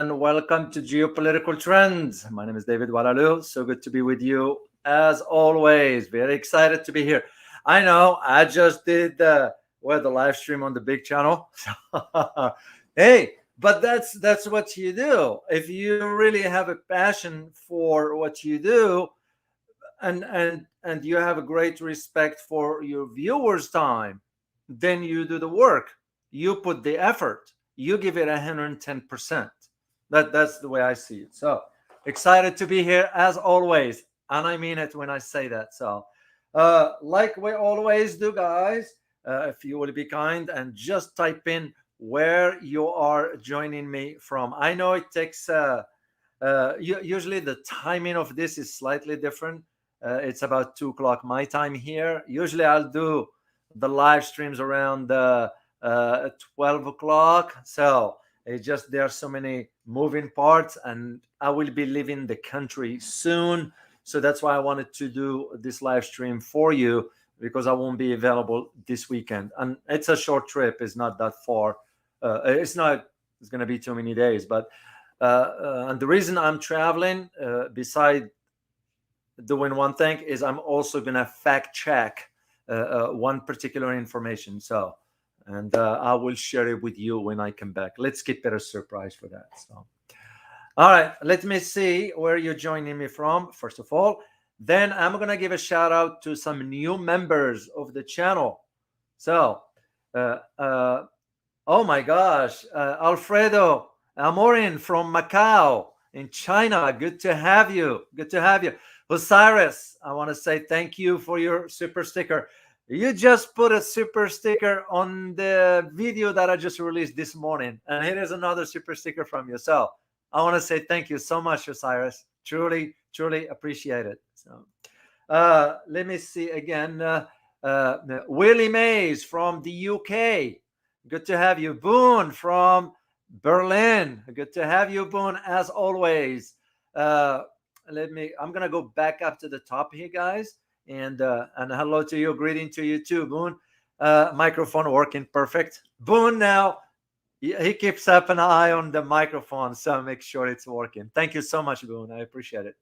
and welcome to Geopolitical Trends. My name is David Walalu. So good to be with you as always. Very excited to be here. I know I just did the live stream on the big channel. Hey, but that's what you do. If you really have a passion for what you do, and you have a great respect for your viewers' time, then you do the work. You put the effort. You give it 110%. That's the way I see it. So excited to be here as always, and I mean it when I say that. So, like we always do, guys, if you will be kind and just type in where you are joining me from. I know it takes. Usually the timing of this is slightly different. It's about 2 o'clock my time here. Usually I'll do the live streams around 12 o'clock. So it's just there are so many moving parts, and I will be leaving the country soon. So that's why I wanted to do this live stream for you, because I won't be available this weekend. And it's a short trip, it's not that far. It's going to be too many days. But and the reason I'm traveling, beside doing one thing, is I'm also going to fact check one particular information. So, and I will share it with you when I come back. Let's keep it a surprise for that. So, all right, let me see where you're joining me from, first of all. Then I'm going to give a shout out to some new members of the channel. So, oh my gosh, Alfredo Amorin from Macau in China. Good to have you. Good to have you. Osiris, I want to say thank you for your super sticker. You just put a super sticker on the video that I just released this morning. And here is another super sticker from you. So I want to say thank you so much, Osiris. Truly, truly appreciate it. So let me see again. Willie Mays from the UK. Good to have you. Boone from Berlin. Good to have you, Boone, as always. I'm gonna go back up to the top here, guys, and hello to you, greeting to you too, Boone. Microphone working perfect. Boone now he keeps up an eye on the microphone, so make sure it's working. Thank you so much, Boone. I appreciate it.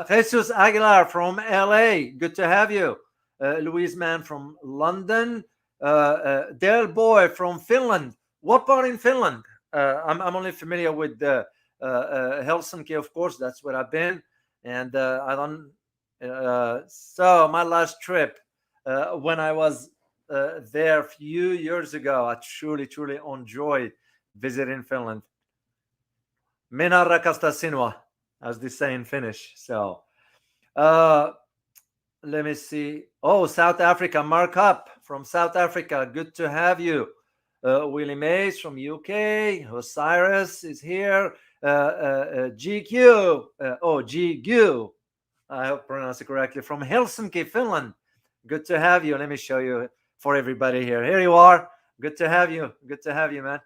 Jesus Aguilar from LA. Good to have you. Louise Mann from London. Del Boy from Finland. What part in Finland? I'm only familiar with Helsinki, of course. That's where I've been, and I don't. So my last trip, when I was there a few years ago, I truly, truly enjoyed visiting Finland. Minä rakastan sinua, as they say in Finnish. So, let me see. Oh, South Africa. Mark Up from South Africa. Good to have you. Willie Mays from UK. Osiris is here. GQ. GQ. I hope I pronounced it correctly. From Helsinki, Finland. Good to have you. Let me show you for everybody here. Here you are. Good to have you. Good to have you, man.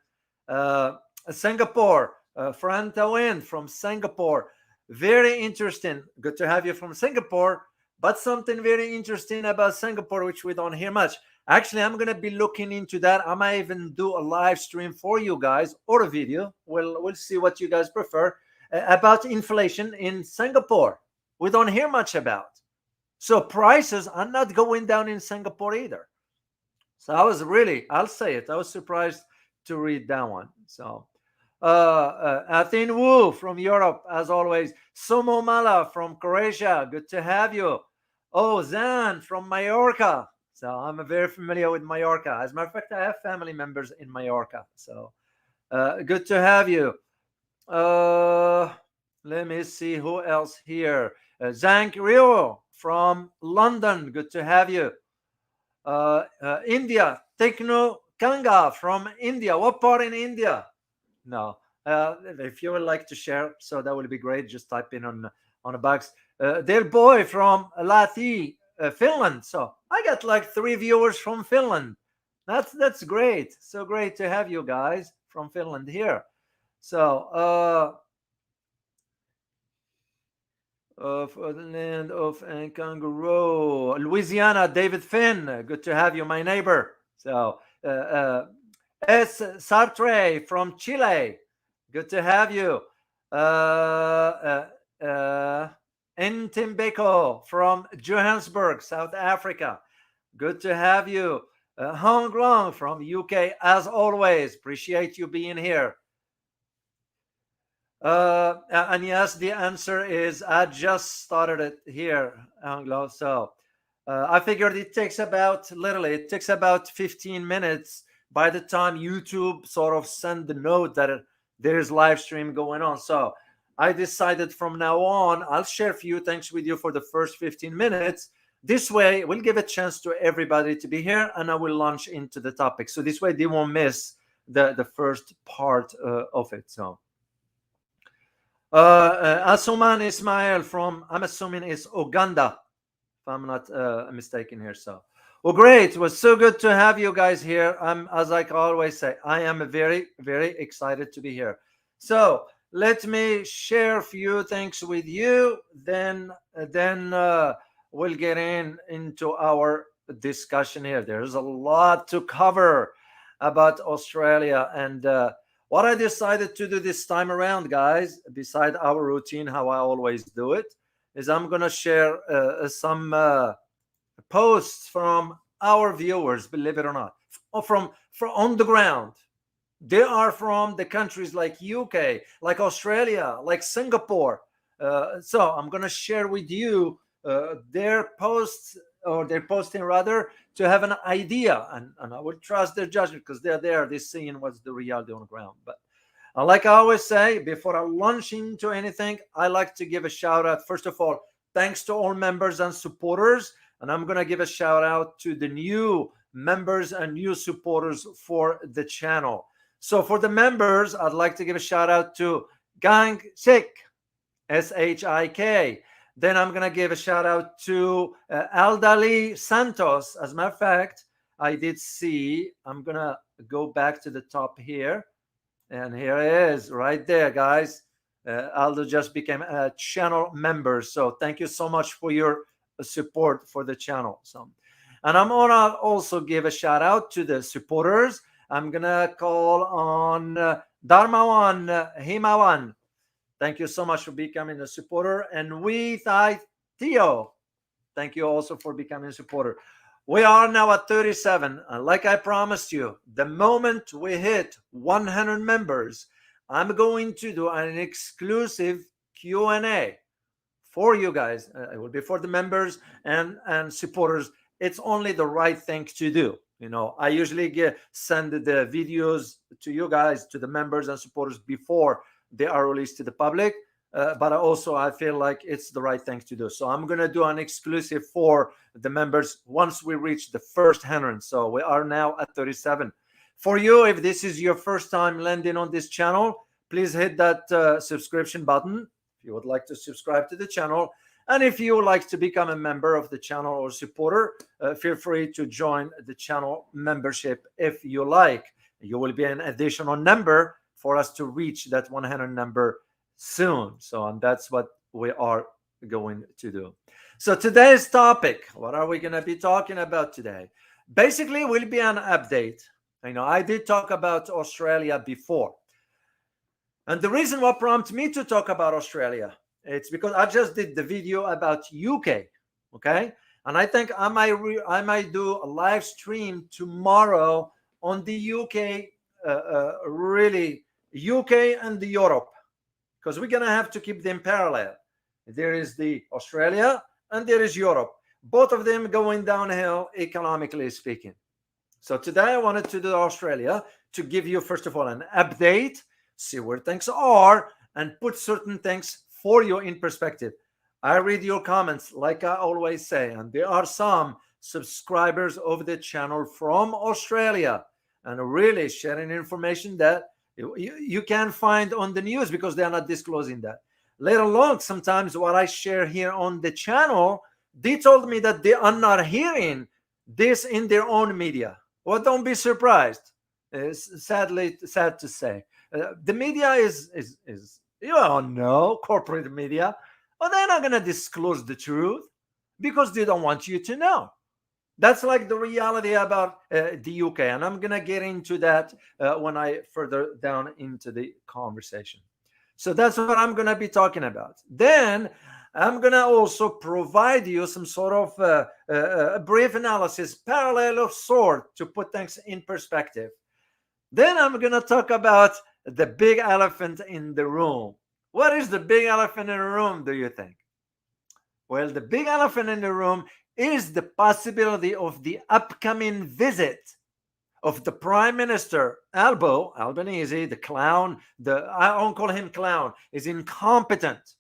Singapore. Fran Tawin from Singapore. Very interesting. Good to have you from Singapore. But something very interesting about Singapore, which we don't hear much. Actually, I'm going to be looking into that. I might even do a live stream for you guys, or a video. We'll see what you guys prefer, about inflation in Singapore. We don't hear much about. So prices are not going down in Singapore either. So I'll say it, I was surprised to read that one. So Athin Wu from Europe, as always. Somo Mala from Croatia. Good to have you. Oh, Zan from Mallorca. So I'm very familiar with Mallorca. As a matter of fact, I have family members in Mallorca. So good to have you. Let me see who else here. Zhang Rio from London. Good to have you. India. Tekno Kanga from India. What part in India? No. If you would like to share, so that would be great. Just type in on the box. Their boy from Lahti, Finland. So I got like 3 viewers from Finland. That's great. So great to have you guys from Finland here. So for the land of kangaroo, Louisiana, David Finn. Good to have you, my neighbor. So S. Sartre from Chile. Good to have you. Ntimbeko from Johannesburg, South Africa. Good to have you. Hong Long from UK, as always. Appreciate you being here. And yes, the answer is I just started it here, Anglo. So I figured it takes about, literally, it takes about 15 minutes by the time YouTube sort of send the note that there is live stream going on. So I decided from now on, I'll share a few things with you for the first 15 minutes. This way, we'll give a chance to everybody to be here, and I will launch into the topic. So this way, they won't miss the first part of it. So. Asuman Ismail from, I'm assuming it's Uganda, if I'm not mistaken here. So, well, great. It was so good to have you guys here. As I always say, I am very, very excited to be here. So, let me share a few things with you. Then we'll get into our discussion here. There's a lot to cover about Australia and. What I decided to do this time around, guys, beside our routine, how I always do it, is I'm going to share some posts from our viewers, believe it or not, from on the ground. They are from the countries like UK, like Australia, like Singapore. So I'm going to share with you their posts, or their posting rather, to have an idea, and I would trust their judgment because they're there, they're seeing what's the reality on the ground. But like I always say, before I launch into anything, I like to give a shout out. First of all, thanks to all members and supporters, and I'm going to give a shout out to the new members and new supporters for the channel. So for the members, I'd like to give a shout out to Gang Sik, SHIK. Then I'm going to give a shout out to Aldali Santos. As a matter of fact, I did see, I'm going to go back to the top here. And here it is right there, guys. Aldo just became a channel member. So thank you so much for your support for the channel. And I'm going to also give a shout out to the supporters. I'm going to call on Dharmawan Himawan. Thank you so much for becoming a supporter. And we Theo, thank you also for becoming a supporter. We are now at 37. And like I promised you, the moment we hit 100 members, I'm going to do an exclusive Q&A for you guys. It will be for the members and supporters. It's only the right thing to do. You know, I usually send the videos to you guys, to the members and supporters before they are released to the public. But I feel like it's the right thing to do. So I'm going to do an exclusive for the members once we reach the first 100. So we are now at 37. For you, if this is your first time landing on this channel, please hit that subscription button if you would like to subscribe to the channel. And if you would like to become a member of the channel or supporter, feel free to join the channel membership if you like. You will be an additional number for us to reach that 100 number soon. So, and that's what we are going to do. So today's topic, what are we going to be talking about today? Basically, will be an update. I did talk about Australia before. And the reason what prompted me to talk about Australia, it's because I just did the video about UK, okay? And I think I might do a live stream tomorrow on the UK, really UK and the Europe, because we're going to have to keep them parallel. There is the Australia and there is Europe, both of them going downhill economically speaking. So today I wanted to do Australia to give you, first of all, an update, see where things are, and put certain things for you in perspective. I read your comments, like I always say, and there are some subscribers of the channel from Australia and really sharing information that you can't find on the news because they are not disclosing that. Let alone sometimes what I share here on the channel, they told me that they are not hearing this in their own media. Well, don't be surprised. It's sad to say. The media is you all know, corporate media, well, they're not going to disclose the truth because they don't want you to know. That's like the reality about the UK, and I'm gonna get into that when I further down into the conversation. So that's what I'm gonna be talking about. Then I'm gonna also provide you some sort of brief analysis, parallel of sort, to put things in perspective. Then I'm gonna talk about the big elephant in the room. What is the big elephant in the room, do you think? Well, the big elephant in the room is the possibility of the upcoming visit of the Prime Minister Albanese, the clown. I won't call him clown. Is incompetent.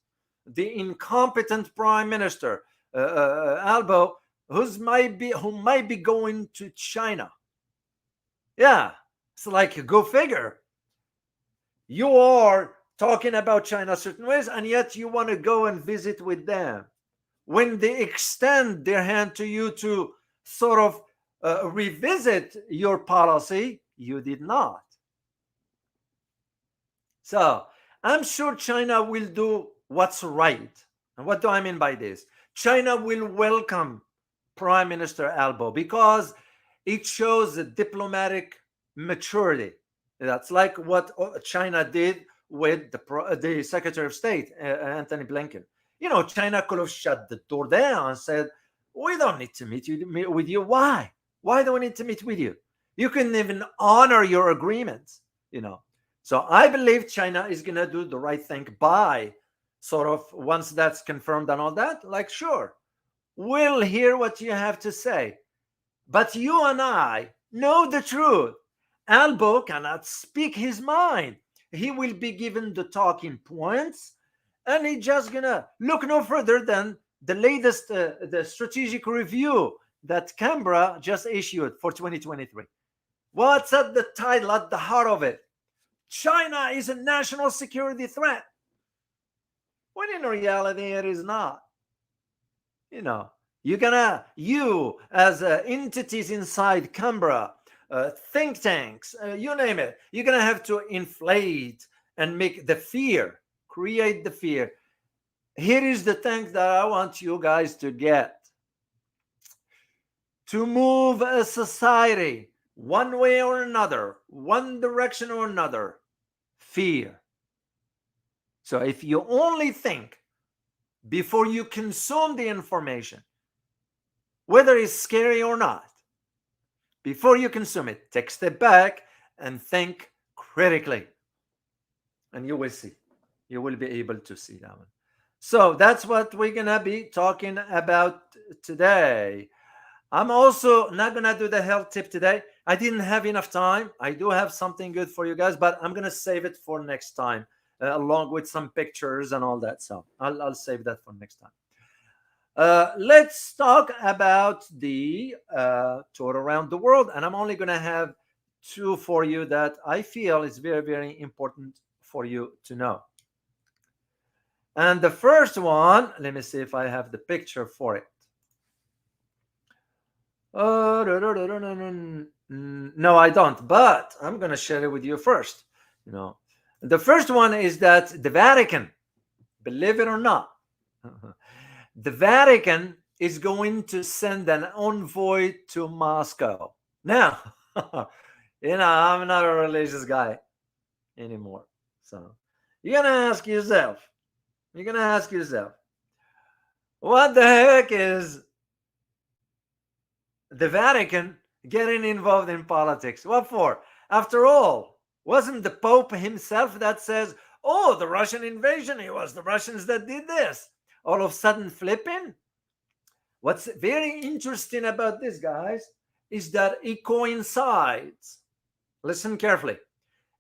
The incompetent Prime Minister Albo, who might be going to China. Yeah, it's like, go figure. You are talking about China certain ways, and yet you want to go and visit with them. When they extend their hand to you to sort of revisit your policy, you did not. So I'm sure China will do what's right. And what do I mean by this? China will welcome Prime Minister Albo because it shows a diplomatic maturity. That's like what China did with the Secretary of State, Anthony Blinken. China could have shut the door there and said, we don't need to meet with you. Why? Why do we need to meet with you? You couldn't even honor your agreements, So I believe China is going to do the right thing by sort of, once that's confirmed and all that, like, sure, we'll hear what you have to say. But you and I know the truth. Albo cannot speak his mind. He will be given the talking points, and he's just gonna look no further than the latest the strategic review that Canberra just issued for 2023. What's at the title, at the heart of it? China is a national security threat. When in reality it is not. You as entities inside Canberra, think tanks, you name it, you're gonna have to inflate and make the fear, create the fear. Here is the thing that I want you guys to get. To move a society one way or another, one direction or another, fear. So if you only think before you consume the information, whether it's scary or not, before you consume it, take a step back and think critically. And you will see. You will be able to see that one. So that's what we're going to be talking about today. I'm also not going to do the health tip today. I didn't have enough time. I do have something good for you guys, but I'm going to save it for next time, along with some pictures and all that. So I'll save that for next time. Let's talk about the tour around the world. And I'm only going to have two for you that I feel is very, very important for you to know. And the first one, let me see if I have the picture for it. No, I don't, but I'm going to share it with you first. The first one is that the Vatican, believe it or not, the Vatican is going to send an envoy to Moscow. Now, I'm not a religious guy anymore. So you're going to ask yourself, what the heck is the Vatican getting involved in politics? What for? After all, wasn't the Pope himself that says, oh, the Russian invasion, it was the Russians that did this? All of a sudden flipping? What's very interesting about this, guys, is that it coincides. Listen carefully.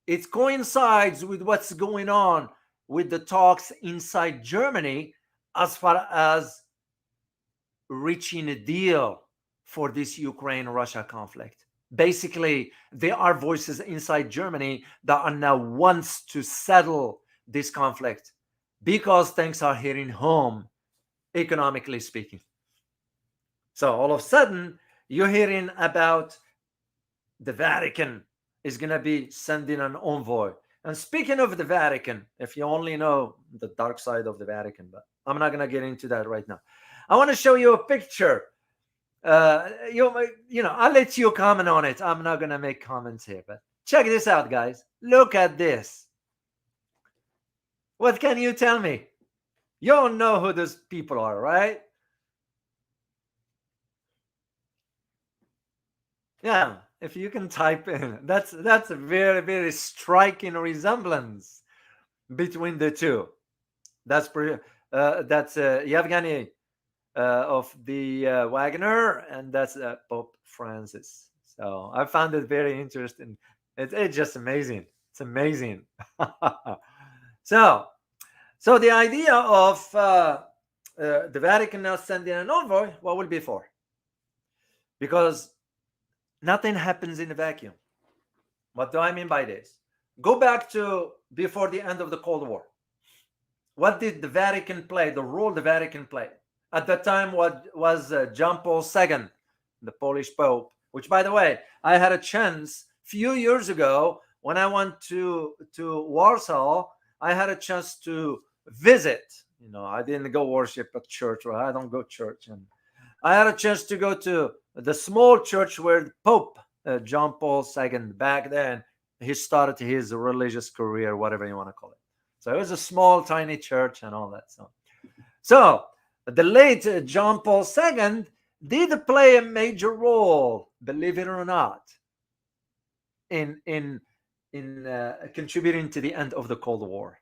It coincides with what's going on with the talks inside Germany as far as reaching a deal for this Ukraine-Russia conflict. Basically, there are voices inside Germany that are now wants to settle this conflict because things are hitting home, economically speaking. So all of a sudden, you're hearing about the Vatican is going to be sending an envoy. And speaking of the Vatican, if you only know the dark side of the Vatican, but I'm not going to get into that right now. I want to show you a picture I'll let you comment on it. I'm not gonna make comments here, but check this out, guys. Look at this. What can you tell me? You don't know who those people are, right? Yeah, if you can type in, that's a very, very striking resemblance between the two. That's pretty. That's Yevgeny of the Wagner, and that's Pope Francis. So I found it very interesting. It's just amazing. It's amazing. so, so the idea of the Vatican now sending an envoy, what will be for? Because nothing happens in a vacuum. What do I mean by this? Go back to before the end of the Cold War. What did the Vatican play? The role the Vatican played at that time was John Paul II, the Polish Pope. Which, by the way, I had a chance a few years ago when I went to Warsaw. I had a chance to visit. I didn't go worship at church, or I don't go to church, and I had a chance to go to the small church where Pope John Paul II back then he started his religious career, whatever you want to call it. So it was a small, tiny church and all that. So the late John Paul II did play a major role, believe it or not, in contributing to the end of the Cold War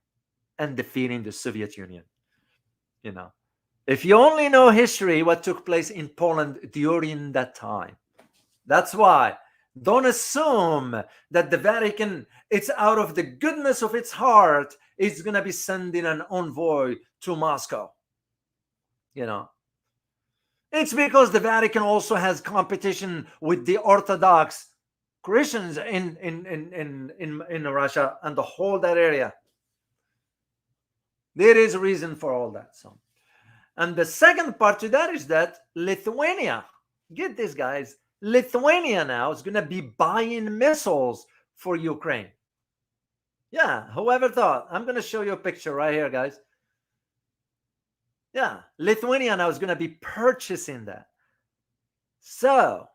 and defeating the Soviet Union. If you only know history, what took place in Poland during that time. That's why don't assume that the Vatican, it's out of the goodness of its heart, it's going to be sending an envoy to Moscow. It's because the Vatican also has competition with the Orthodox Christians in Russia and the whole that area. There is a reason for all that. And the second part to that is that Lithuania, get this, guys, Lithuania now is going to be buying missiles for Ukraine. Yeah, whoever thought? I'm going to show you a picture right here, guys. Yeah, Lithuania now is going to be purchasing that. So,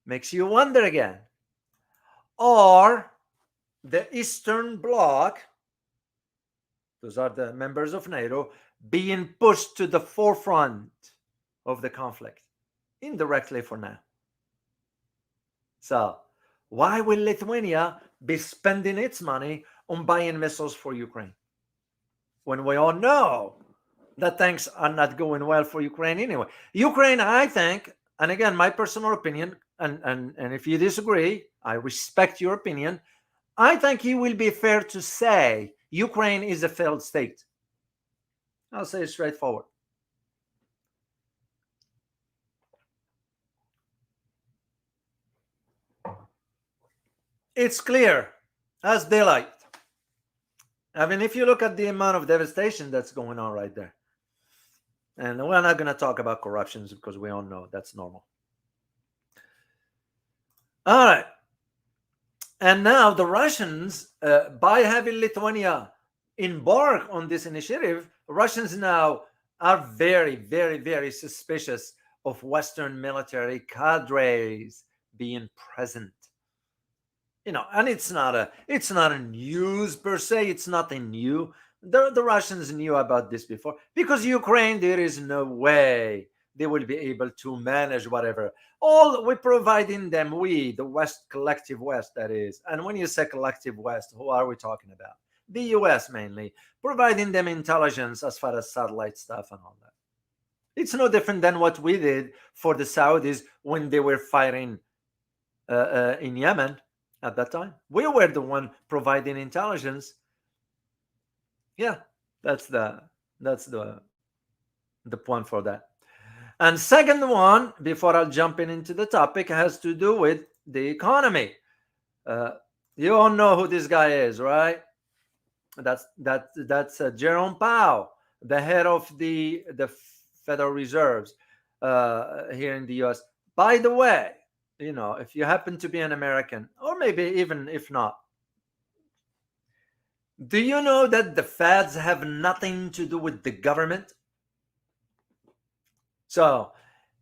makes you wonder again. Are the Eastern Bloc, those are the members of NATO, being pushed to the forefront of the conflict? Indirectly for now. So, why will Lithuania be spending its money on buying missiles for Ukraine? When we all know that things are not going well for Ukraine anyway. Ukraine, I think, and again, my personal opinion, and if you disagree, I respect your opinion. I think it will be fair to say Ukraine is a failed state. I'll say it straightforward. It's clear as daylight. I mean, if you look at the amount of devastation that's going on right there, and we're not going to talk about corruptions because we all know that's normal. All right. And now the Russians, by having Lithuania embark on this initiative, Russians now are very, very, very suspicious of Western military cadres being present. And it's not a news per se. It's nothing new. The Russians knew about this before, because Ukraine, there is no way they will be able to manage whatever. All we're providing them, the West, collective West, that is. And when you say collective West, who are we talking about? The US mainly, providing them intelligence as far as satellite stuff and all that. It's no different than what we did for the Saudis when they were fighting in Yemen. At that time, we were the one providing intelligence. Yeah, that's the point for that. And second one, before I'll jump into the topic, has to do with the economy. You all know who this guy is, right? That's Jerome Powell, the head of the Federal Reserves here in the U.S. By the way, if you happen to be an American, or maybe even if not, do you know that the feds have nothing to do with the government? So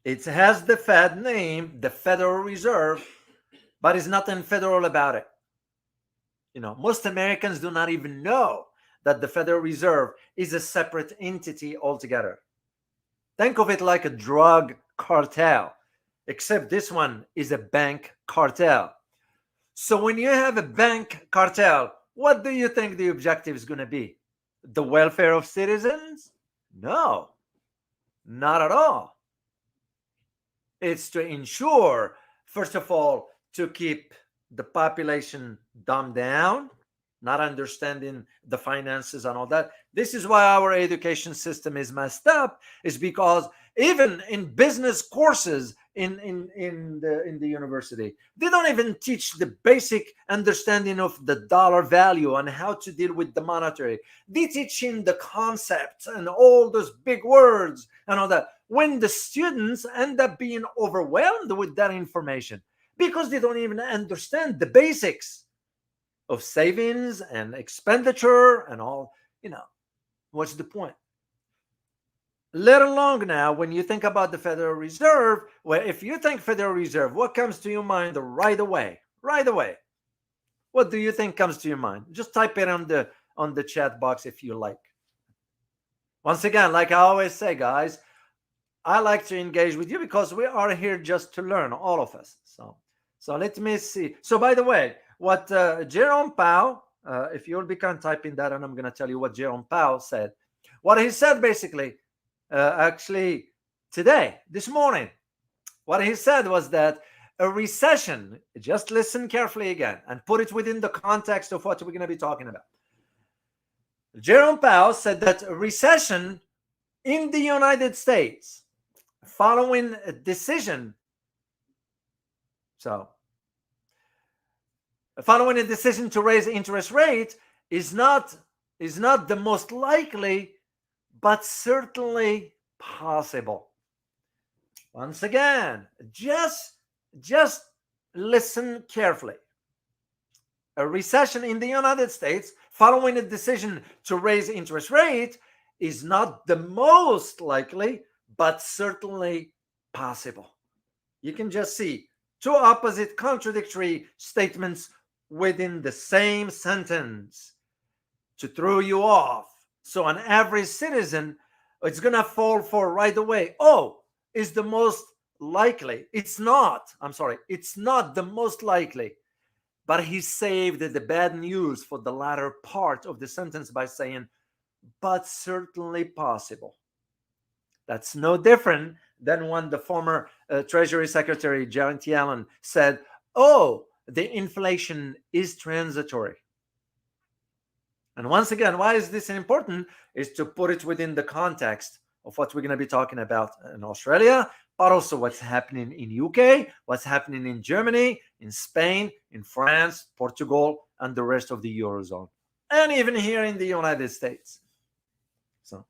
It has the Fed name, the Federal Reserve, but it's nothing federal about it. Most Americans do not even know that the Federal Reserve is a separate entity altogether. Think of it like a drug cartel, except this one is a bank cartel. So when you have a bank cartel, what do you think the objective is going to be? The welfare of citizens? No, not at all. It's to ensure, first of all, to keep the population dumbed down, not understanding the finances and all that. This is why our education system is messed up, is because even in business courses in the university, they don't even teach the basic understanding of the dollar value and how to deal with the monetary. They teach in the concepts and all those big words and all that, when the students end up being overwhelmed with that information because they don't even understand the basics of savings and expenditure and all. What's the point? Let alone now, when you think about the Federal Reserve, well, if you think Federal Reserve, what comes to your mind right away? Right away. What do you think comes to your mind? Just type it on the chat box if you like. Once again, like I always say, guys, I like to engage with you because we are here just to learn, all of us. So let me see. So by the way, what Jerome Powell, if you'll be kind typing that, and I'm going to tell you what Jerome Powell said. What he said basically, actually today, this morning, what he said was that a recession, just listen carefully again and put it within the context of what we're going to be talking about. Jerome Powell said that a recession in the United States following a decision, following a decision to raise interest rates is not the most likely, but certainly possible. Once again, just listen carefully. A recession in the United States following a decision to raise interest rate is not the most likely, but certainly possible. You can just see two opposite contradictory statements within the same sentence to throw you off. So an average citizen, it's going to fall for right away. Oh, is the most likely. It's not. I'm sorry. It's not the most likely. But he saved the bad news for the latter part of the sentence by saying, but certainly possible. That's no different than when the former Treasury Secretary Janet Yellen said, oh, the inflation is transitory. And once again, why is this important? Is to put it within the context of what we're going to be talking about in Australia, but also what's happening in UK, what's happening in Germany, in Spain, in France, Portugal, and the rest of the Eurozone, and even here in the United States. So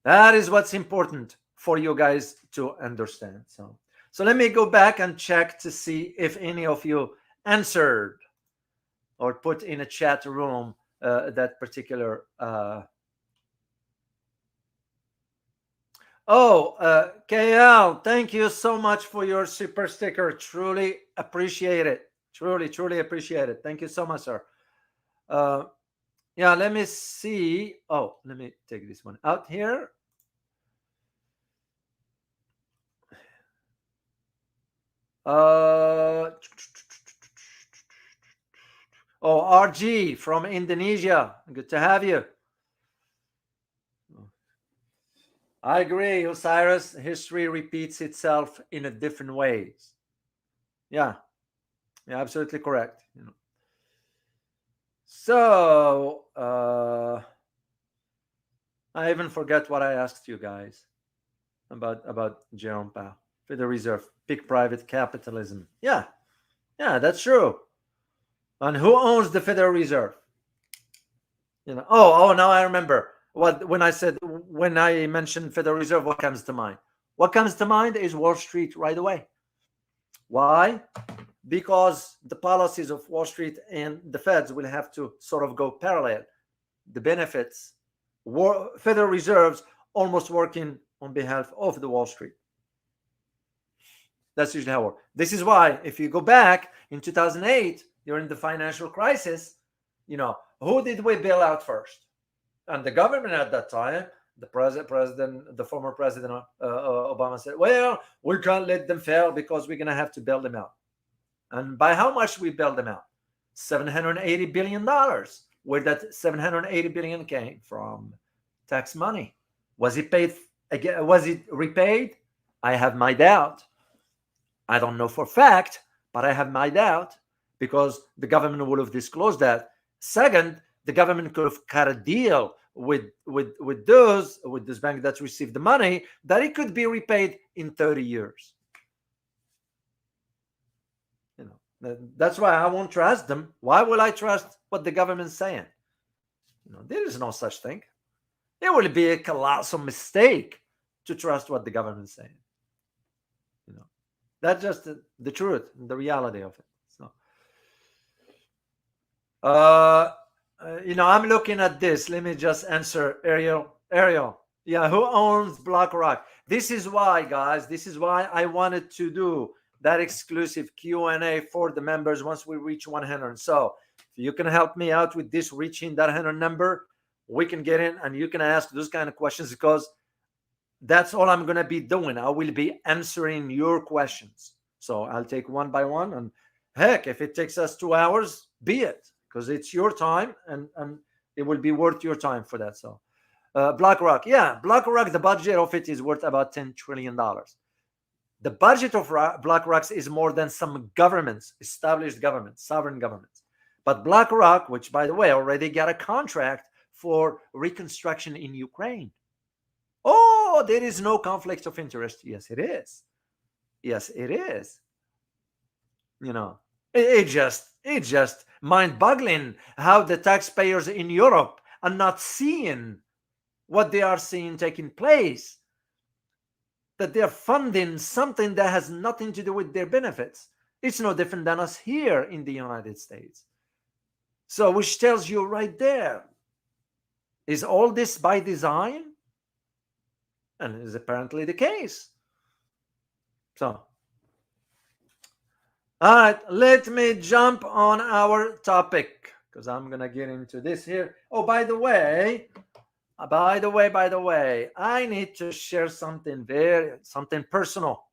that is what's important for you guys to understand. So let me go back and check to see if any of you answered or put in a chat room that particular KL, thank you so much for your super sticker. Truly appreciate it. Truly appreciate it. Thank you so much, sir. Yeah, let me see. Oh, let me take this one out here. RG from Indonesia. Good to have you. I agree, Osiris. History repeats itself in a different ways. Yeah, absolutely correct. So I even forget what I asked you guys about Jerome Powell. Federal Reserve, big private capitalism. Yeah, that's true. And who owns the Federal Reserve? Oh, now I remember when I mentioned Federal Reserve, what comes to mind? What comes to mind is Wall Street right away. Why? Because the policies of Wall Street and the Feds will have to sort of go parallel. The benefits, Federal Reserves almost working on behalf of the Wall Street. That's usually how it works. This is why, if you go back in 2008, during the financial crisis, who did we bail out first? And the government at that time, the former president Obama said, "Well, we can't let them fail because we're going to have to bail them out." And by how much we bailed them out? $780 billion. Where that 780 billion came from? Tax money. Was it paid again? Was it repaid? I have my doubt. I don't know for fact, but I have my doubt, because the government would have disclosed that. Second, the government could have cut a deal with this bank that received the money, that it could be repaid in 30 years. That's why I won't trust them. Why will I trust what the government's saying? There is no such thing. It will be a colossal mistake to trust what the government's saying. That's just the truth, the reality of it. So, I'm looking at this. Let me just answer Ariel. Yeah, who owns BlackRock? This is why, guys. This is why I wanted to do that exclusive Q&A for the members once we reach 100. So if you can help me out with this, reaching that 100 number, we can get in and you can ask those kind of questions, because that's all I'm going to be doing. I will be answering your questions. So I'll take one by one, and heck, if it takes us 2 hours, be it, because it's your time and it will be worth your time for that. So BlackRock, BlackRock, the budget of it is worth about $10 trillion. The budget of BlackRock is more than some governments, established governments, sovereign governments. But BlackRock, which by the way already got a contract for reconstruction in Ukraine. Oh, there is no conflict of interest. Yes, it is. Yes, it is. It's just mind-boggling how the taxpayers in Europe are not seeing what they are seeing taking place. That they're funding something that has nothing to do with their benefits. It's no different than us here in the United States. So, which tells you right there, is all this by design? And it is apparently the case. So, all right, let me jump on our topic, because I'm going to get into this here. Oh, by the way, I need to share something personal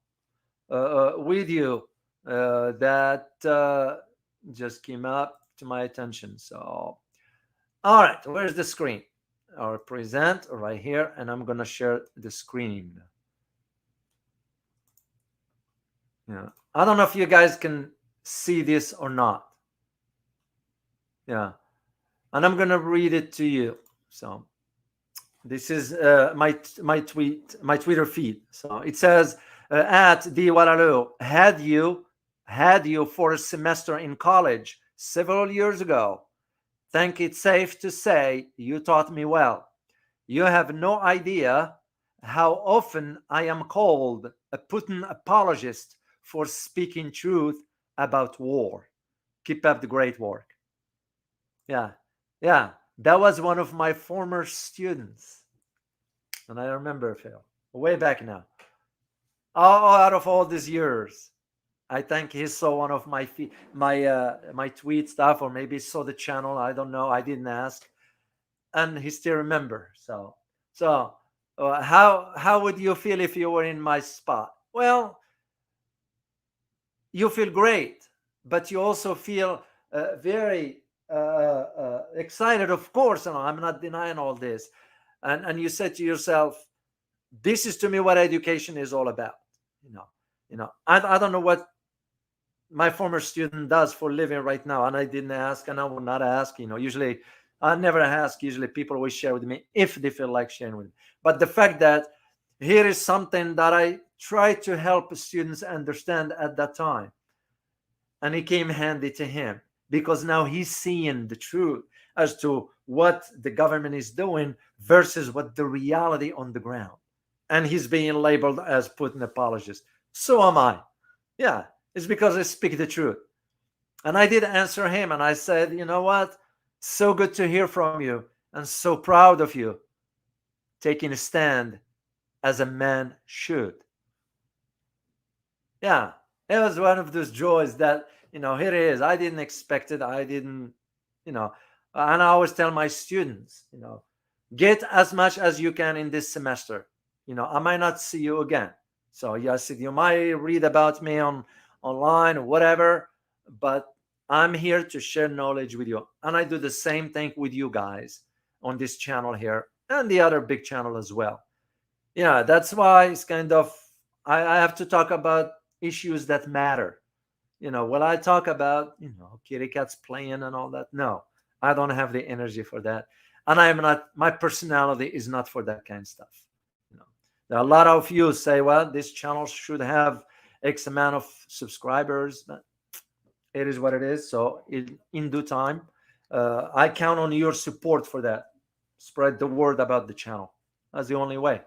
with you that just came up to my attention. So, all right, where's the screen? I'll present right here, and I'm going to share the screen. Yeah, I don't know if you guys can see this or not. Yeah, and I'm going to read it to you. So, this is my Twitter feed. So it says at D. had you for a semester in college several years ago. Think it's safe to say you taught me well. You have no idea how often I am called a Putin apologist for speaking truth about war. Keep up the great work. Yeah. That was one of my former students. And I remember, Phil, way back now. Out of all these years, I think he saw one of my tweet stuff, or maybe saw the channel. I don't know. I didn't ask. And he still remember. So how would you feel if you were in my spot? Well, you feel great, but you also feel very excited, of course. And I'm not denying all this. And you said to yourself, this is to me what education is all about. I don't know what my former student does for a living right now, and I didn't ask, and I will not ask. Usually I never ask. Usually people always share with me if they feel like sharing with me. But the fact that here is something that I try to help students understand at that time, and it came handy to him, because now he's seeing the truth as to what the government is doing versus what the reality on the ground. And he's being labeled as Putin apologist. So am I. Yeah, it's because I speak the truth. And I did answer him, and I said, you know what? So good to hear from you, and so proud of you taking a stand as a man should. Yeah, it was one of those joys that, here it is. I didn't expect it. I didn't, you know, and I always tell my students, get as much as you can in this semester. I might not see you again. So yes, you might read about me on online or whatever, but I'm here to share knowledge with you. And I do the same thing with you guys on this channel here and the other big channel as well. Yeah, that's why it's kind of, I have to talk about issues that matter. When I talk about, kitty cats playing and all that, no, I don't have the energy for that. And I am not, my personality is not for that kind of stuff. You know, there are a lot of you say, well, this channel should have X amount of subscribers, but it is what it is. So in due time, I count on your support for that. Spread the word about the channel. That's the only way.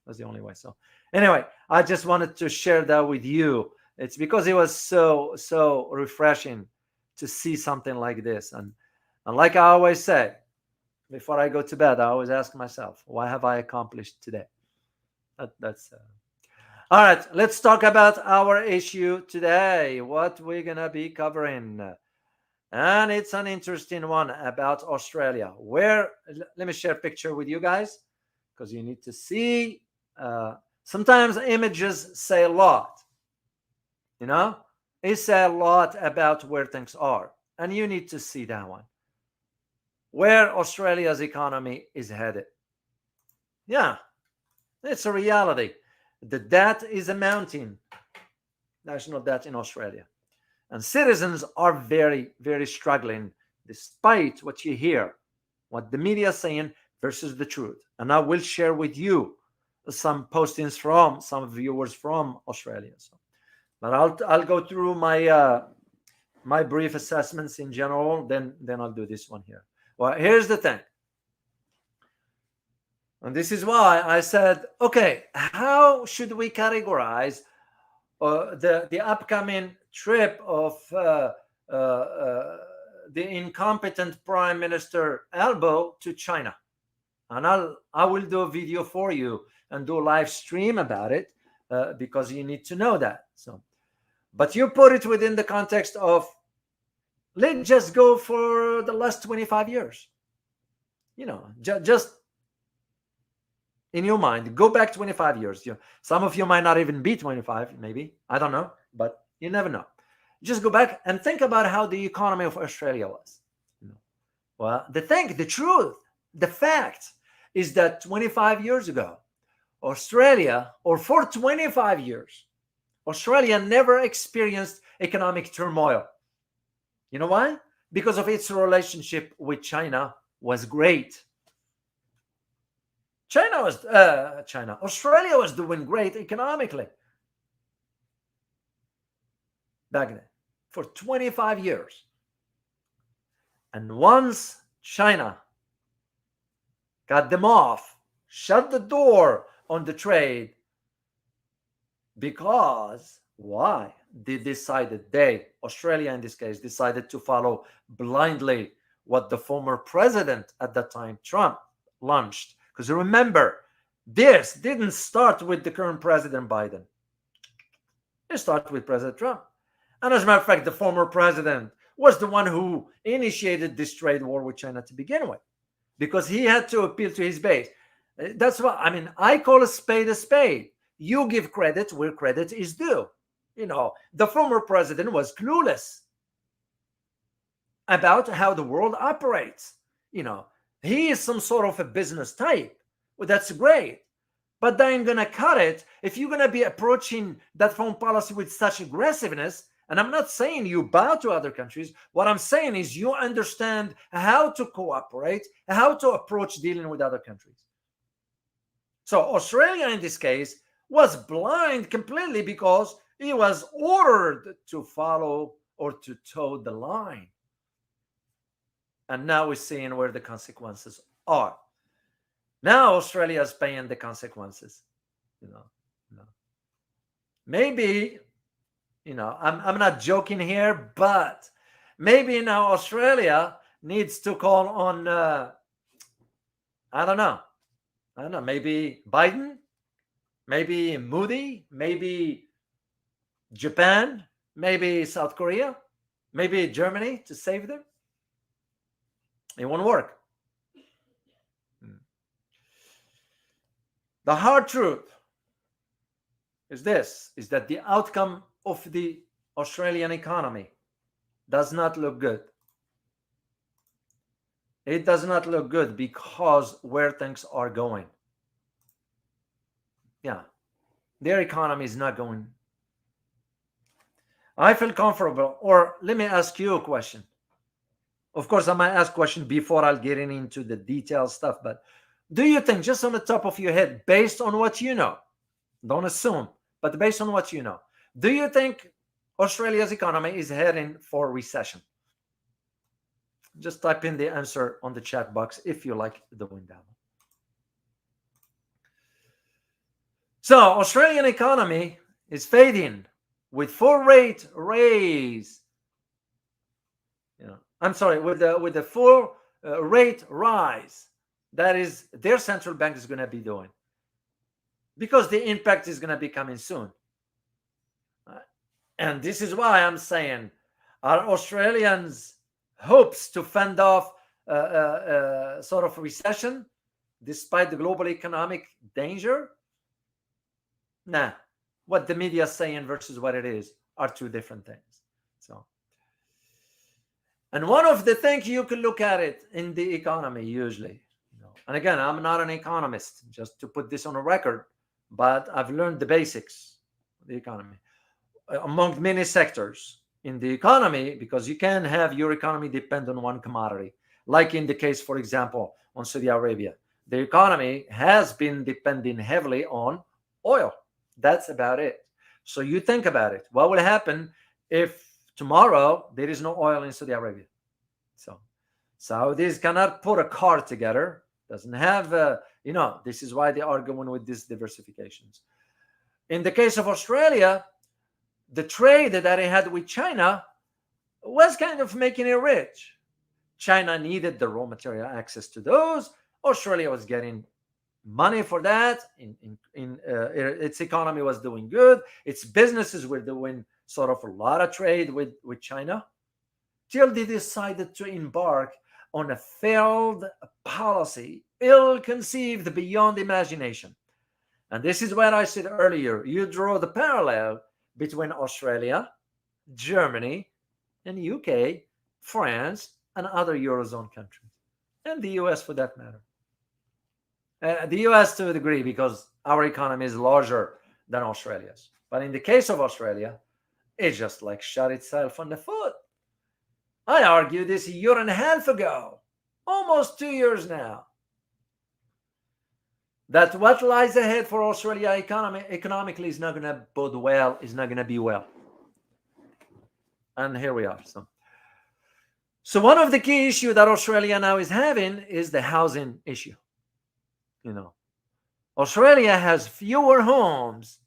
That's the only way. So anyway, I just wanted to share that with you. It's because it was so refreshing to see something like this. And like I always say, before I go to bed, I always ask myself, what have I accomplished today? That's all right. Let's talk about our issue today. What we're gonna be covering. And it's an interesting one about Australia. Where let me share a picture with you guys because you need to see. Sometimes images say a lot. It say a lot about where things are, and you need to see that one. Where Australia's economy is headed. Yeah, it's a reality. The debt is a mountain, national debt in Australia. And citizens are very, very struggling despite what you hear, what the media is saying versus the truth. And I will share with you some postings from some viewers from Australia. So, but I'll go through my brief assessments in general. Then I'll do this one here. Well, here's the thing. And this is why I said, okay, how should we categorize the upcoming trip of the incompetent Prime Minister Albo to China? And I will do a video for you and do a live stream about it because you need to know that. So, but you put it within the context of, let's just go for the last 25 years. Just in your mind, go back 25 years. Some of you might not even be 25, maybe. I don't know, but you never know. Just go back and think about how the economy of Australia was. Well, the truth, the fact is that 25 years ago, Australia, or for 25 years, Australia never experienced economic turmoil. You know why? Because of its relationship with China was great. Australia was doing great economically back then for 25 years. And once China cut them off, shut the door on the trade, because why? Australia in this case, decided to follow blindly what the former president at that time, Trump, launched. Because remember, this didn't start with the current President Biden. It started with President Trump. And as a matter of fact, the former president was the one who initiated this trade war with China to begin with, because he had to appeal to his base. That's what I call a spade a spade. You give credit where credit is due. The former president was clueless about how the world operates. He is some sort of a business type. Well, that's great. But they ain't going to cut it if you're going to be approaching that foreign policy with such aggressiveness. And I'm not saying you bow to other countries. What I'm saying is you understand how to cooperate, how to approach dealing with other countries. So Australia, in this case, was blind completely because he was ordered to follow or to toe the line. And now we're seeing where the consequences are. Now Australia is paying the consequences. Maybe, I'm not joking here, but maybe now Australia needs to call on, I don't know, maybe Biden, maybe Moody, maybe Japan, maybe South Korea, maybe Germany to save them. It won't work. The hard truth is this, is that the outcome of the Australian economy does not look good. It does not look good because where things are going. Yeah, their economy is not going. I feel comfortable, or let me ask you a question. Of course, I might ask a question before I'll get into the detailed stuff, but do you think, just on the top of your head, based on what you know, don't assume, but based on what you know, do you think Australia's economy is heading for recession? Just type in the answer on the chat box if you like doing that. So, Australian economy is fading with full rate raise. I'm sorry, with the full rate rise that is their central bank is going to be doing, because the impact is going to be coming soon. And this is why I'm saying, are Australians' hopes to fend off sort of recession despite the global economic danger? Nah, what the media is saying versus what it is are two different things. So, and one of the things you can look at it in the economy usually, and again, I'm not an economist, just to put this on a record, but I've learned the basics of the economy among many sectors in the economy, because you can have your economy depend on one commodity, like in the case, for example, on Saudi Arabia. The economy has been depending heavily on oil. That's about it. So you think about it. What will happen if tomorrow there is no oil in Saudi Arabia? So Saudis cannot put a car together. Doesn't have, this is why they are going with these diversifications. In the case of Australia, the trade that it had with China was kind of making it rich. China needed the raw material access to those. Australia was getting money for that. Its economy was doing good. Its businesses were doing sort of a lot of trade with China, till they decided to embark on a failed policy, ill-conceived beyond imagination. And this is what I said earlier. You draw the parallel between Australia, Germany, and UK, France, and other Eurozone countries, and the US for that matter. The US to a degree, because our economy is larger than Australia's. But in the case of Australia, it just like shot itself on the foot. I argued this a year and a half ago, almost 2 years now, that what lies ahead for Australia economically is not going to bode well, is not going to be well. And here we are. So one of the key issues that Australia now is having is the housing issue. Australia has fewer homes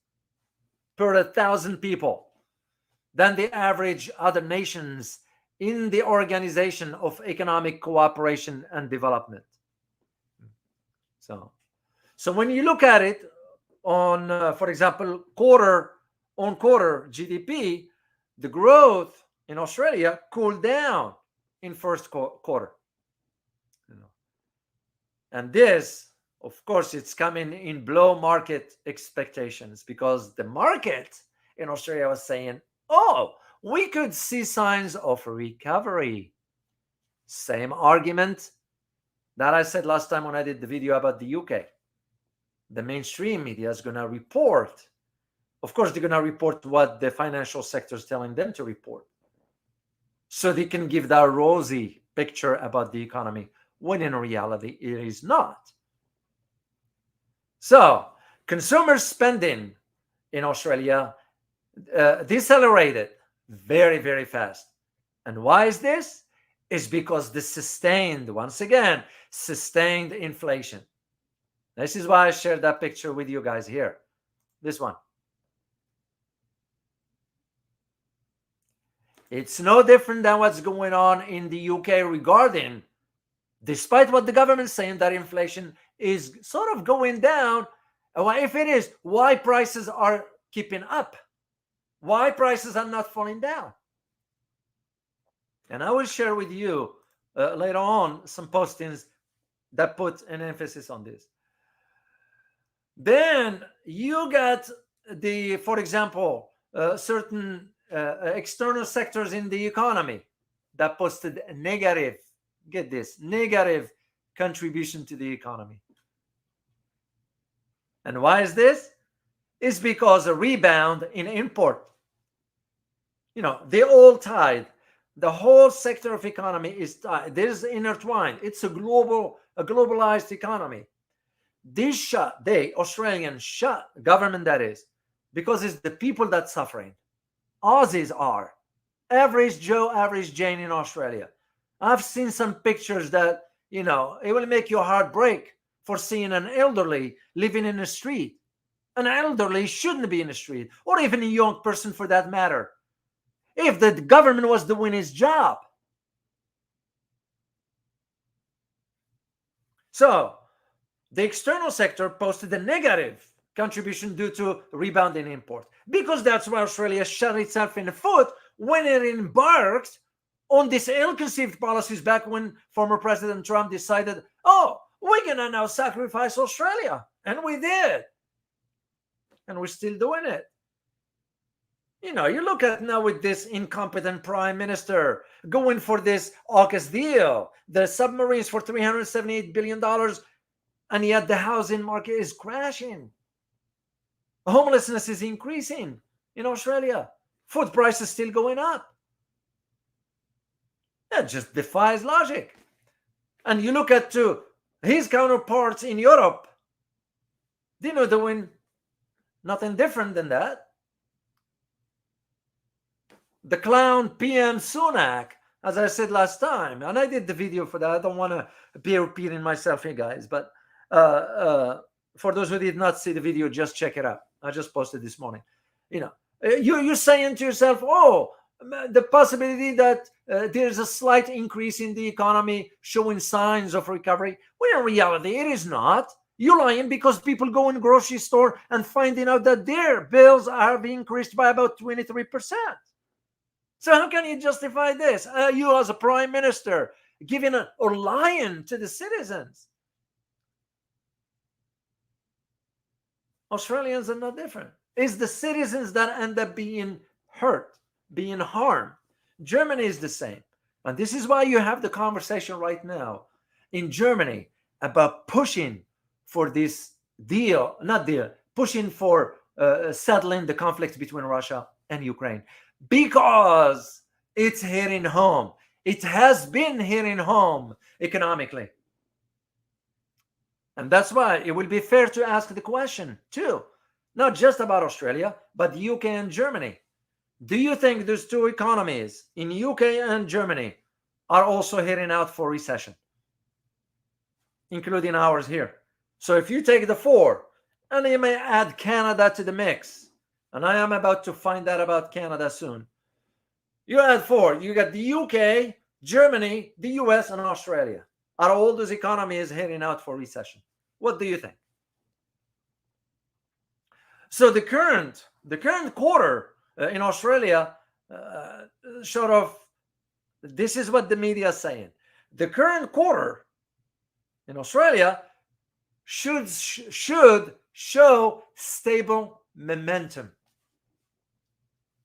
per 1,000 people than the average other nations in the Organization of Economic Cooperation and Development. So when you look at it on, for example, quarter-on-quarter GDP, the growth in Australia cooled down in first quarter. And this, of course, it's coming in below market expectations, because the market in Australia was saying, we could see signs of recovery. Same argument that I said last time when I did the video about the UK. The mainstream media is going to report. Of course, they're going to report what the financial sector is telling them to report, so they can give that rosy picture about the economy, when in reality it is not. So consumer spending in Australia decelerated very, very fast. And why is this? It's because the sustained inflation. This is why I shared that picture with you guys here. This one. It's no different than what's going on in the UK regarding, despite what the government is saying, that inflation is sort of going down. If it is, why prices are keeping up? Why prices are not falling down? And I will share with you later on some postings that put an emphasis on this. Then you got for example, certain external sectors in the economy that posted a negative, get this, negative contribution to the economy. And why is this? It's because a rebound in import. They all tied. The whole sector of economy is tied. This is intertwined. It's a globalized economy. Australians shut government, that is, because it's the people that's suffering. Aussies are. Average Joe, average Jane in Australia. I've seen some pictures that, it will make your heart break for seeing an elderly living in the street. An elderly shouldn't be in the street, or even a young person for that matter, if the government was doing its job. So, the external sector posted a negative contribution due to rebound in import, because that's why Australia shot itself in the foot when it embarked on these ill-conceived policies back when former President Trump decided, we're gonna now sacrifice Australia. And we did. And we're still doing it. You look at now with this incompetent prime minister going for this AUKUS deal, the submarines for $378 billion, and yet the housing market is crashing. Homelessness is increasing in Australia. Food prices still going up. That just defies logic. And you look at his counterparts in Europe, they're doing nothing different than that. The clown PM Sunak, as I said last time, and I did the video for that. I don't want to be repeating myself here, guys, but for those who did not see the video, just check it out. I just posted this morning. You're saying to yourself, the possibility that there's a slight increase in the economy showing signs of recovery. Well, in reality, it is not. You're lying because people go in grocery store and finding out that their bills have increased by about 23%. So how can you justify this? You as a prime minister giving or lying to the citizens. Australians are not different. It's the citizens that end up being hurt, being harmed. Germany is the same. And this is why you have the conversation right now in Germany about pushing for this pushing for settling the conflict between Russia and Ukraine. Because it's hitting home. It has been hitting home economically. And that's why it will be fair to ask the question too, not just about Australia, but the UK and Germany. Do you think those two economies in UK and Germany are also heading out for recession, including ours here? So if you take the four, and you may add Canada to the mix, and I am about to find out about Canada soon. You add four, you got the UK, Germany, the US, and Australia. Are all those economies heading out for recession? What do you think? So the current quarter in Australia, this is what the media is saying. The current quarter in Australia should show stable momentum.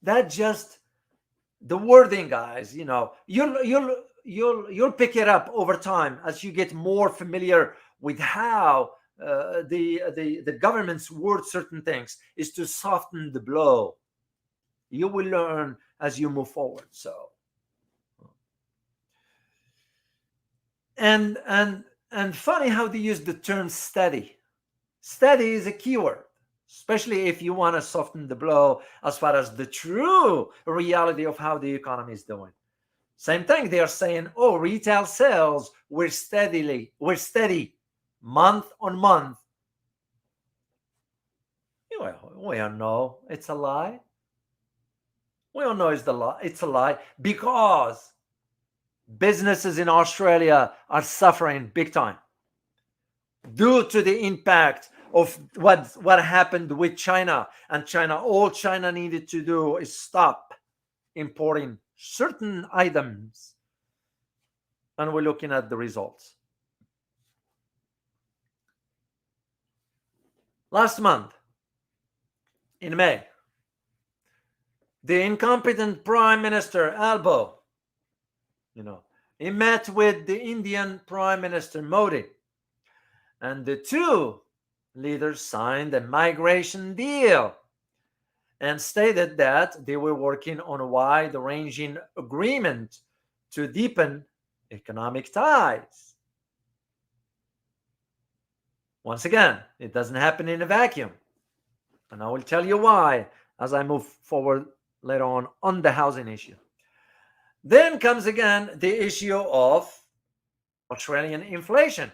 That just the wording, guys. You'll pick it up over time as you get more familiar with how the government's word certain things is to soften the blow. You will learn as you move forward. So, and funny how they use the term steady. Steady is a keyword, especially if you want to soften the blow as far as the true reality of how the economy is doing. Same thing, they are saying, retail sales were steady month on month. We all know it's a lie. We all know it's a lie because businesses in Australia are suffering big time due to the impact of what happened with China. And China, all China needed to do is stop importing certain items. And we're looking at the results. Last month, in May, the incompetent Prime Minister Albo, he met with the Indian Prime Minister Modi, and the two leaders signed a migration deal and stated that they were working on a wide-ranging agreement to deepen economic ties. Once again, it doesn't happen in a vacuum, and I will tell you why as I move forward later on the housing issue. Then comes again the issue of Australian inflation.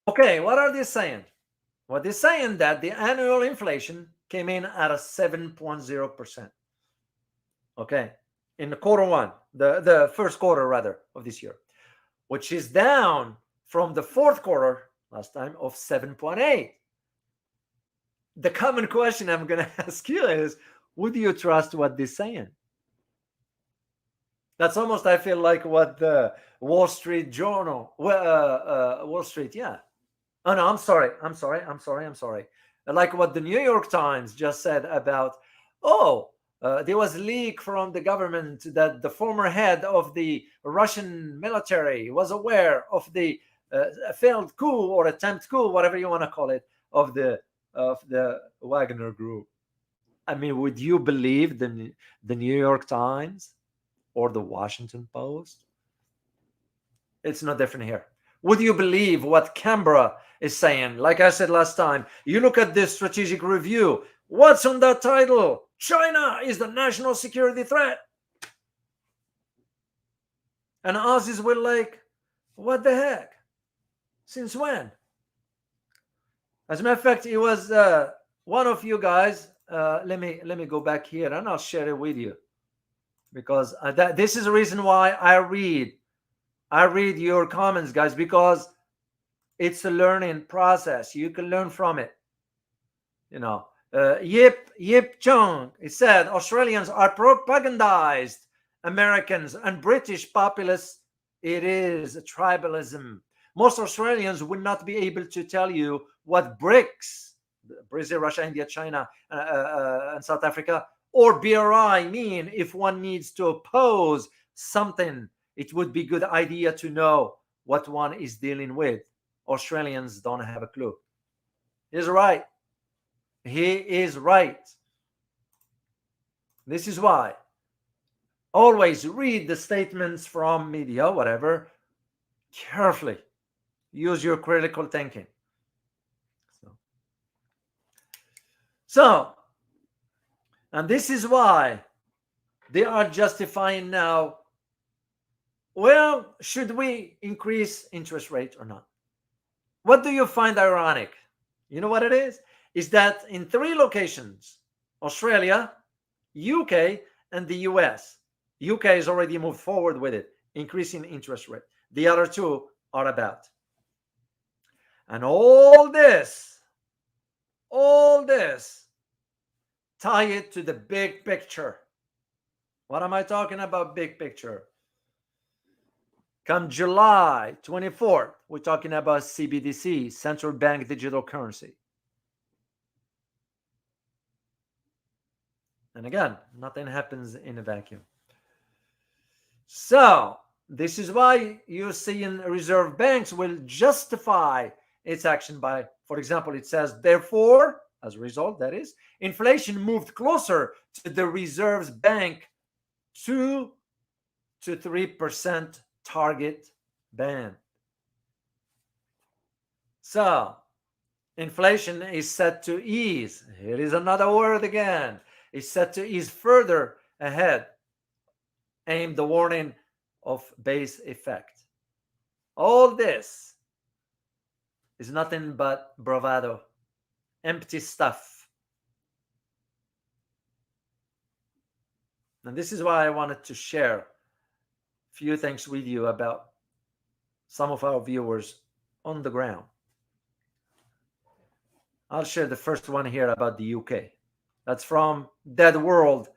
Okay, what are they saying? Well, they're saying that the annual inflation came in at a 7.0%. Okay, in the quarter one, the first quarter rather of this year, which is down from the fourth quarter last time of 7.8. The common question I'm going to ask you is, would you trust what they're saying? That's almost, I feel like, what the Wall Street Journal, Wall Street, yeah. Oh no, I'm sorry. Like what the New York Times just said about, there was a leak from the government that the former head of the Russian military was aware of the failed coup or attempt coup, whatever you want to call it, of the Wagner group. I mean, would you believe the New York Times or the Washington Post? It's no different here. Would you believe what Canberra is saying? Like I said last time, you look at this strategic review. What's on that title? China is the national security threat. And Aussies were like, what the heck? Since when? As a matter of fact, it was one of you guys. Let me go back here and I'll share it with you, because this is the reason why I read your comments, guys, because it's a learning process. You can learn from it. Yip Chung, he said, Australians are propagandized Americans and British populace. It is a tribalism. Most Australians would not be able to tell you what BRICS, Brazil, Russia, India, China, and South Africa, or BRI mean. If one needs to oppose something, it would be a good idea to know what one is dealing with. Australians don't have a clue. He's right. He is right. This is why always read the statements from media, whatever, carefully. Use your critical thinking. So, and this is why they are justifying now, well, should we increase interest rate or not? What do you find ironic? You know what it is? Is that in 3 locations, Australia, UK, and the US, UK has already moved forward with it, increasing interest rate. The other 2 are about. And all this, tie it to the big picture. What am I talking about, big picture? Come July 24th, we're talking about CBDC, central bank digital currency. And again, nothing happens in a vacuum. So this is why you're seeing reserve banks will justify its action by, for example, it says, therefore, as a result, that is, inflation moved closer to the reserve bank 2 to 3% target band. So inflation is set to ease. Here is another word again. It's set to ease further ahead, aimed the warning of base effect. All this is nothing but bravado, empty stuff. And this is why I wanted to share a few things with you about some of our viewers on the ground. I'll share the first one here about the UK. That's from Dead World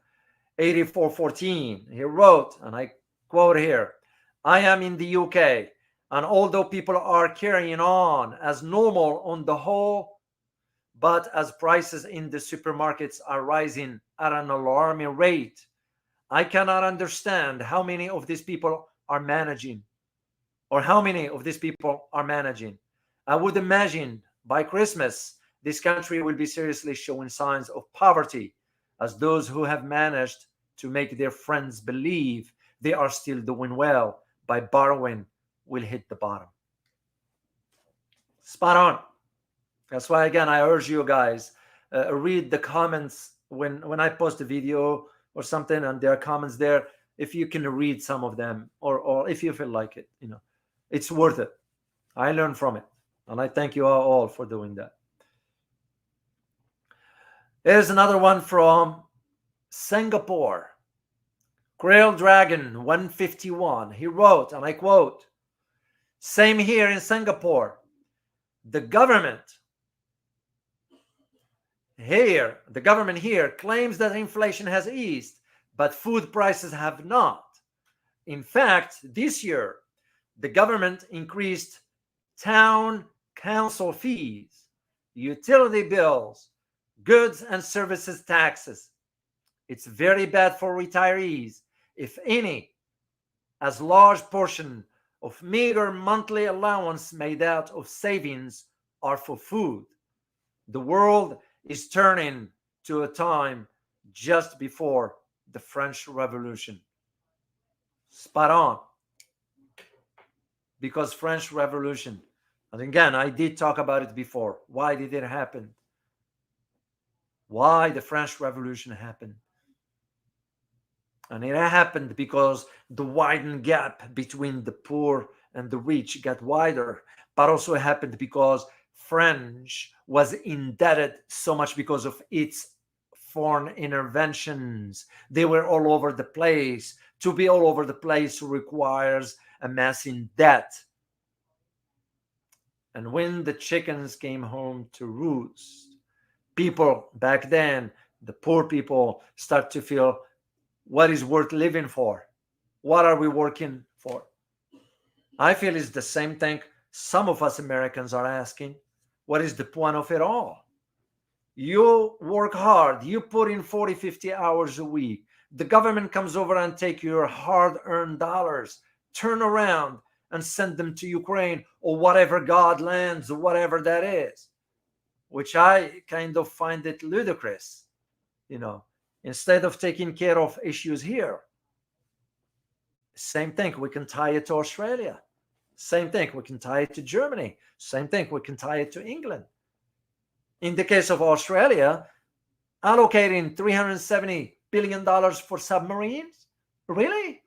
8414. He wrote, and I quote here, I am in the UK, and although people are carrying on as normal on the whole, but as prices in the supermarkets are rising at an alarming rate, I cannot understand how many of these people are managing, or how many of these people are managing. I would imagine by Christmas, this country will be seriously showing signs of poverty, as those who have managed to make their friends believe they are still doing well by borrowing will hit the bottom. Spot on. That's why, again, I urge you guys, read the comments when I post a video or something, and there are comments there. If you can read some of them, or if you feel like it, it's worth it. I learn from it, and I thank you all for doing that. Here's another one from Singapore. Grail Dragon 151. He wrote, and I quote, same here in Singapore. The government here claims that inflation has eased, but food prices have not. In fact, this year, the government increased town council fees, utility bills, goods and services taxes. It's very bad for retirees, if any, as large portion of meager monthly allowance made out of savings are for food. The world is turning to a time just before the French Revolution. Spot on. Because French Revolution, and again, I did talk about it before. Why did it happen? Why the French Revolution happened? And it happened because the widened gap between the poor and the rich got wider, but also it happened because France was indebted so much because of its foreign interventions. They were all over the place. To be all over the place requires amassing debt. And when the chickens came home to roost, people back then, the poor people, start to feel, what is worth living for? What are we working for? I feel it's the same thing some of us Americans are asking. What is the point of it all? You work hard, you put in 40, 50 hours a week. The government comes over and take your hard-earned dollars, turn around and send them to Ukraine or whatever God lands or whatever that is, which I kind of find it ludicrous, instead of taking care of issues here. Same thing, we can tie it to Australia. Same thing, we can tie it to Germany. Same thing, we can tie it to England. In the case of Australia, allocating $370 billion for submarines? Really?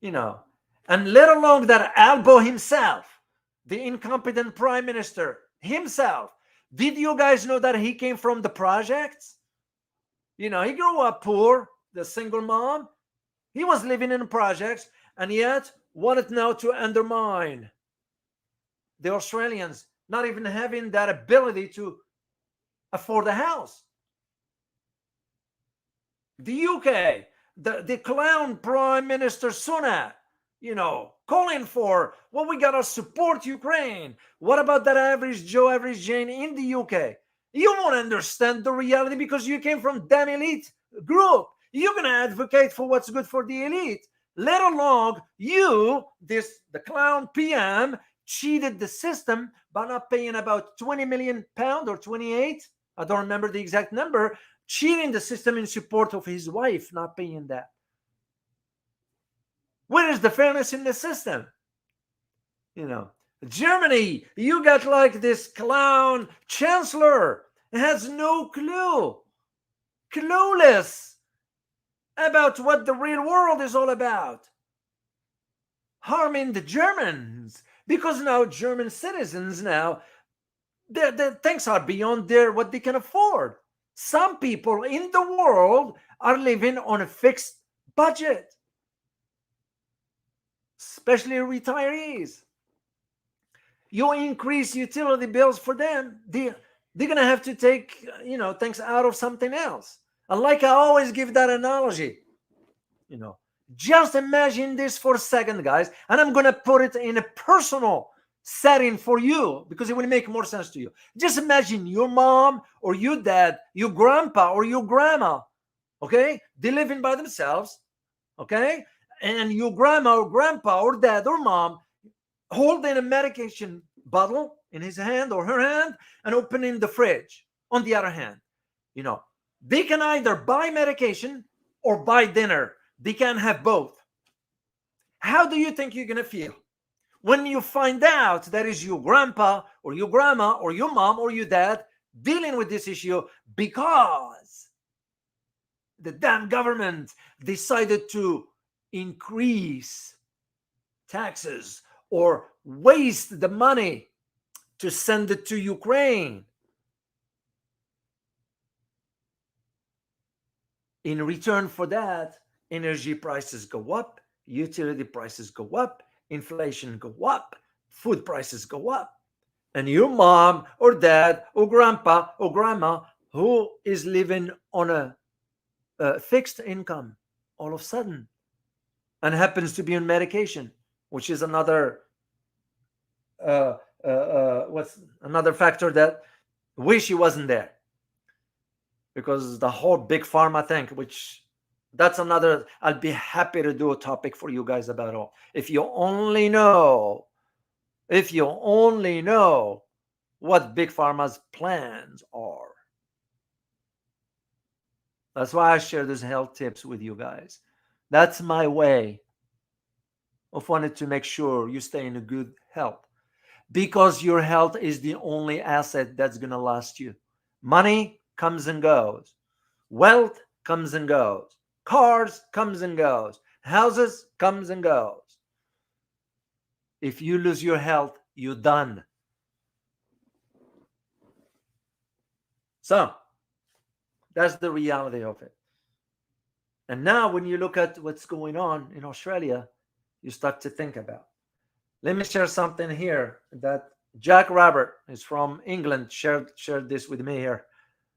And let alone that Albo himself, the incompetent prime minister himself, did you guys know that he came from the projects? He grew up poor, the single mom. He was living in projects, and yet wanted now to undermine the Australians, not even having that ability to afford a house. The UK, the clown Prime Minister Sunak, calling for, well, we got to support Ukraine. What about that average Joe, average Jane in the UK? You won't understand the reality because you came from damn elite group. You're going to advocate for what's good for the elite. Let alone you, the clown PM, cheated the system by not paying about £20 million or 28. I don't remember the exact number. Cheating the system in support of his wife, not paying that. Where is the fairness in the system? Germany, you got like this clown chancellor, has no clue, clueless about what the real world is all about. Harming the Germans, because now German citizens their things are beyond what they can afford. Some people in the world are living on a fixed budget, especially retirees. You increase utility bills for them, they're going to have to take, things out of something else. And like I always give that analogy, just imagine this for a second, guys. And I'm going to put it in a personal setting for you because it will make more sense to you. Just imagine your mom or your dad, your grandpa or your grandma, okay? They're living by themselves, okay? And your grandma or grandpa or dad or mom holding a medication bottle in his hand or her hand and opening the fridge on the other hand. They can either buy medication or buy dinner. They can't have both. How do you think you're going to feel when you find out that is your grandpa or your grandma or your mom or your dad dealing with this issue because the damn government decided to increase taxes or waste the money to send it to Ukraine? In return for that, energy prices go up, utility prices go up, inflation go up, food prices go up. And your mom or dad or grandpa or grandma who is living on a fixed income all of a sudden and happens to be on medication, which is another what's another factor that wish he wasn't there, because the whole big pharma thing, which that's another, I'll be happy to do a topic for you guys about all. If you only know what big pharma's plans are. That's why I share these health tips with you guys. That's my way of wanting to make sure you stay in a good health, because your health is the only asset that's going to last you. Money comes and goes. Wealth comes and goes. Cars comes and goes. Houses comes and goes. If you lose your health, you're done. So that's the reality of it. And now when you look at what's going on in Australia, you start to think about. Let me share something here that Jack Robert is from England shared this with me here.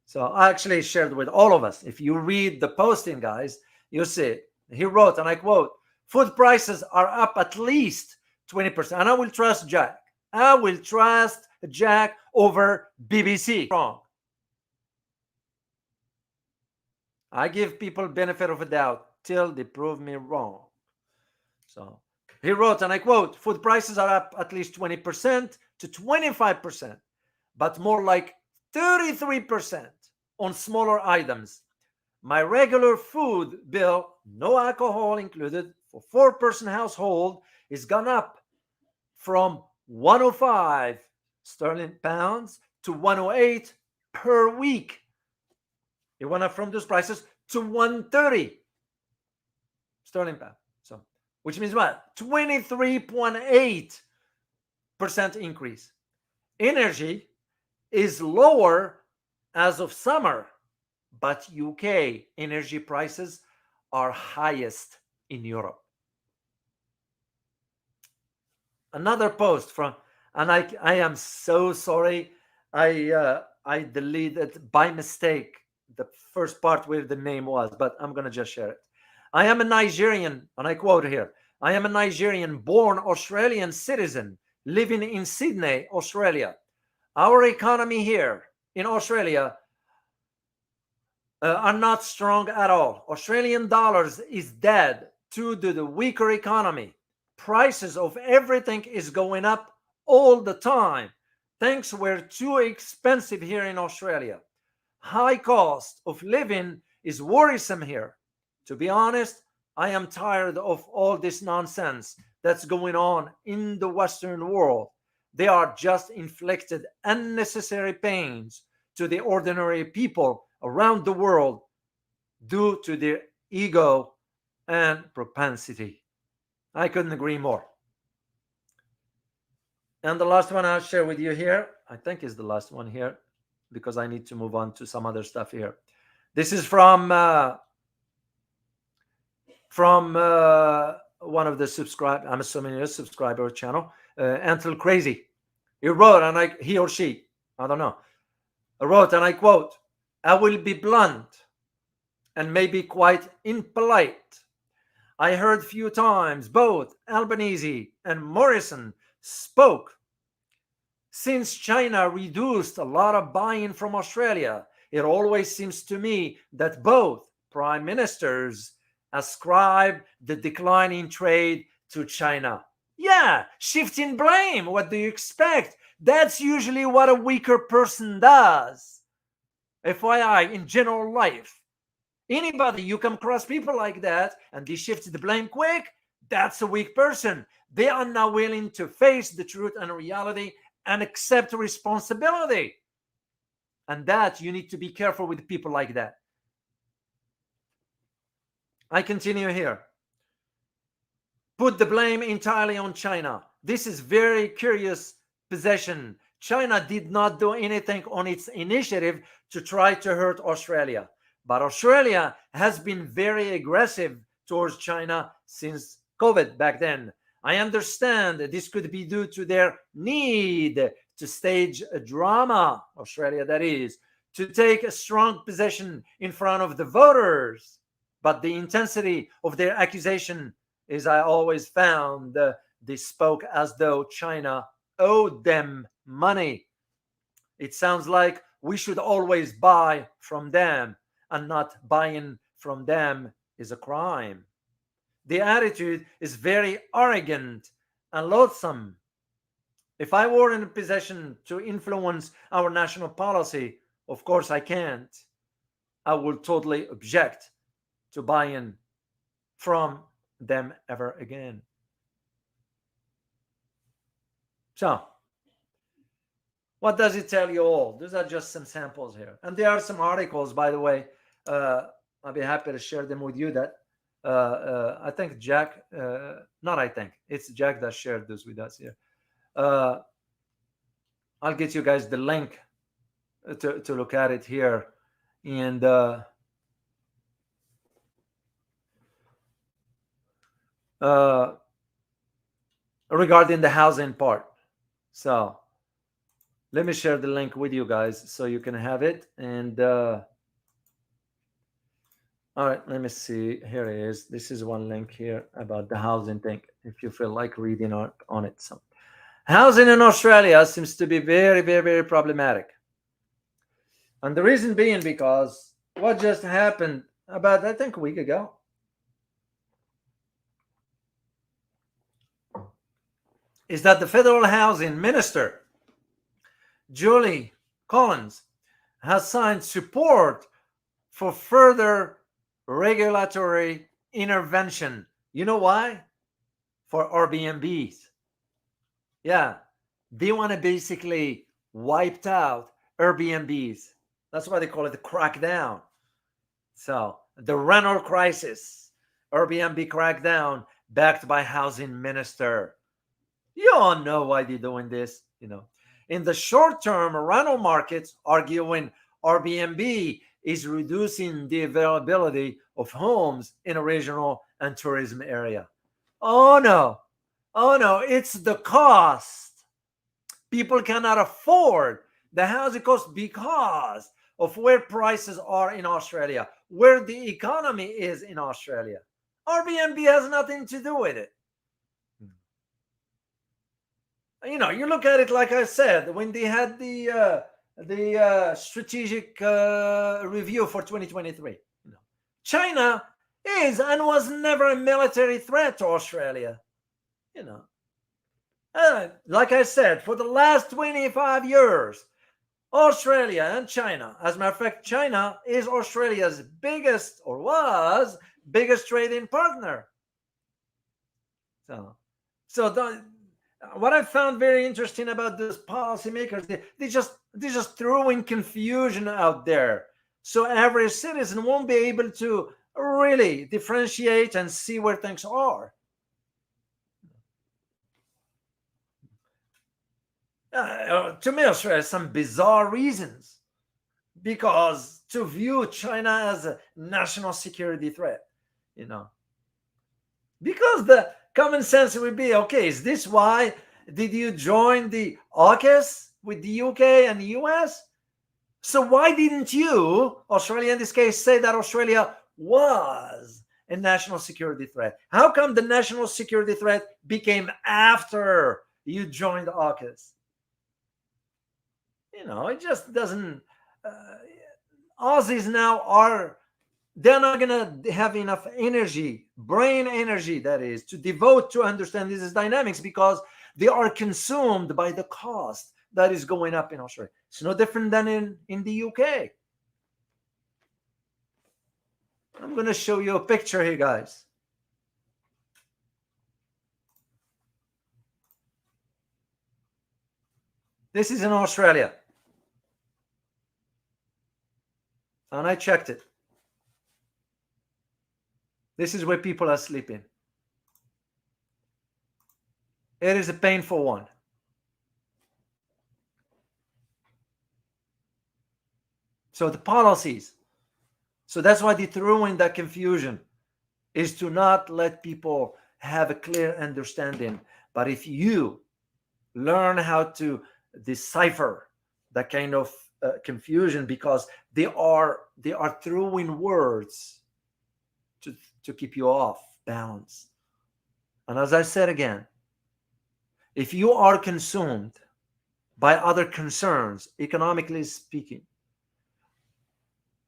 So I actually shared with all of us. If you read the posting, guys, you'll see it. He wrote, and I quote, "Food prices are up at least 20%. And I will trust Jack. I will trust Jack over BBC. Wrong. I give people benefit of a doubt till they prove me wrong. So he wrote, and I quote, "Food prices are up at least 20% to 25%, but more like 33% on smaller items. My regular food bill, no alcohol included, for 4-person household is gone up from 105 sterling pounds to 108 per week. It went up from those prices to 130 sterling pounds. So, which means what? 23.8% increase. Energy is lower as of summer, but UK energy prices are highest in Europe." Another post from, and I am so sorry, I deleted by mistake the first part where the name was, but I'm gonna just share it. "I am a Nigerian," and I quote here, "I am a Nigerian born Australian citizen living in Sydney, Australia. Our economy here in Australia are not strong at all. Australian dollars is dead due to the weaker economy. Prices of everything is going up all the time. Things were too expensive here in Australia. High cost of living is worrisome here. To be honest, I am tired of all this nonsense that's going on in the Western world. They are just inflicted unnecessary pains to the ordinary people around the world due to their ego and propensity." I couldn't agree more. And the last one I'll share with you here, I think is the last one here, because I need to move on to some other stuff here. This is from one of the subscribe, I'm assuming a subscriber channel, Until Crazy. He wrote, and he or she, I don't know, wrote, and I quote, "I will be blunt and maybe quite impolite. I heard few times both Albanese and Morrison spoke. Since China reduced a lot of buy-in from Australia, it always seems to me that both prime ministers ascribe the decline in trade to China." Yeah, shifting blame. What do you expect? That's usually what a weaker person does. FYI, in general life, anybody you come across people like that and they shift the blame quick, that's a weak person. They are not willing to face the truth and reality and accept responsibility. And that you need to be careful with people like that. I continue here. Put the blame entirely on China. This is very curious position. China did not do anything on its initiative to try to hurt Australia. But Australia has been very aggressive towards China since COVID back then. I understand that this could be due to their need to stage a drama, Australia that is, to take a strong position in front of the voters. But the intensity of their accusation is, I always found, they spoke as though China owed them money. It sounds like we should always buy from them, and not buying from them is a crime. The attitude is very arrogant and loathsome. If I were in a position to influence our national policy, of course I can't. I would totally object to buying from them ever again. So, what does it tell you all? Those are just some samples here. And there are some articles, by the way. I'll be happy to share them with you. That I think Jack, not I think, it's Jack that shared this with us here. I'll get you guys the link to look at it here. And regarding the housing part. So let me share the link with you guys so you can have it. And all right, let me see. Here it is. This is one link here about the housing thing, if you feel like reading on it. So housing in Australia seems to be very, very, very problematic. And the reason being because what just happened about, I think, a week ago. Is that the federal housing minister, Julie Collins, has signed support for further regulatory intervention. You know why? For Airbnbs. Yeah, they want to basically wipe out Airbnbs. That's why they call it the crackdown. So the rental crisis, Airbnb crackdown, backed by housing minister. You all know why they're doing this. In the short term, rental markets arguing Airbnb is reducing the availability of homes in a regional and tourism area. Oh no, it's the cost. People cannot afford the housing cost because of where prices are in Australia, where the economy is in Australia. Airbnb has nothing to do with it. You look at it, like I said, when they had the strategic review for 2023. China is and was never a military threat to Australia. Like I said, for the last 25 years, Australia and China, as a matter of fact, China is Australia's biggest, or was biggest, trading partner. What I found very interesting about those policymakers, they just throw in confusion out there, so every citizen won't be able to really differentiate and see where things are. To me, Australia has some bizarre reasons, because to view China as a national security threat, because the common sense would be, okay, is this why did you join the AUKUS with the UK and the US? So why didn't you, Australia in this case, say that Australia was a national security threat? How come the national security threat became after you joined AUKUS? It just doesn't. Uh, Aussies now they're not going to have enough energy, brain energy, that is, to devote to understand these dynamics, because they are consumed by the cost that is going up in Australia. It's no different than in the UK. I'm going to show you a picture here, guys. This is in Australia. And I checked it. This is where people are sleeping. It is a painful one. So the policies. So that's why they threw in that confusion, is to not let people have a clear understanding. But if you learn how to decipher that kind of confusion, because they are throwing words to keep you off balance. And as I said again, if you are consumed by other concerns, economically speaking,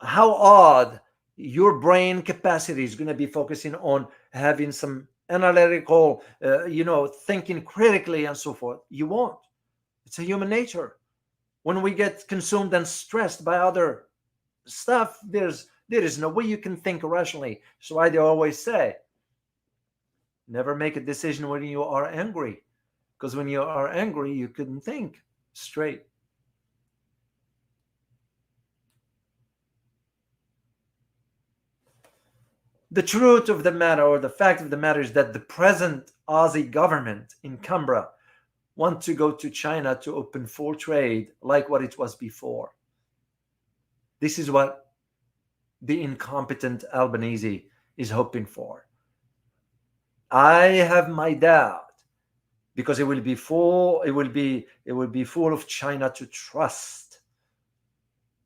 how odd your brain capacity is going to be focusing on having some analytical, thinking critically and so forth. You won't. It's a human nature. When we get consumed and stressed by other stuff, there is no way you can think rationally. So I always say, never make a decision when you are angry, because when you are angry, you couldn't think straight. The truth of the matter, or the fact of the matter, is that the present Aussie government in Canberra want to go to China to open full trade like what it was before. This is what the incompetent Albanese is hoping for. I have my doubt, because it will be full of China to trust.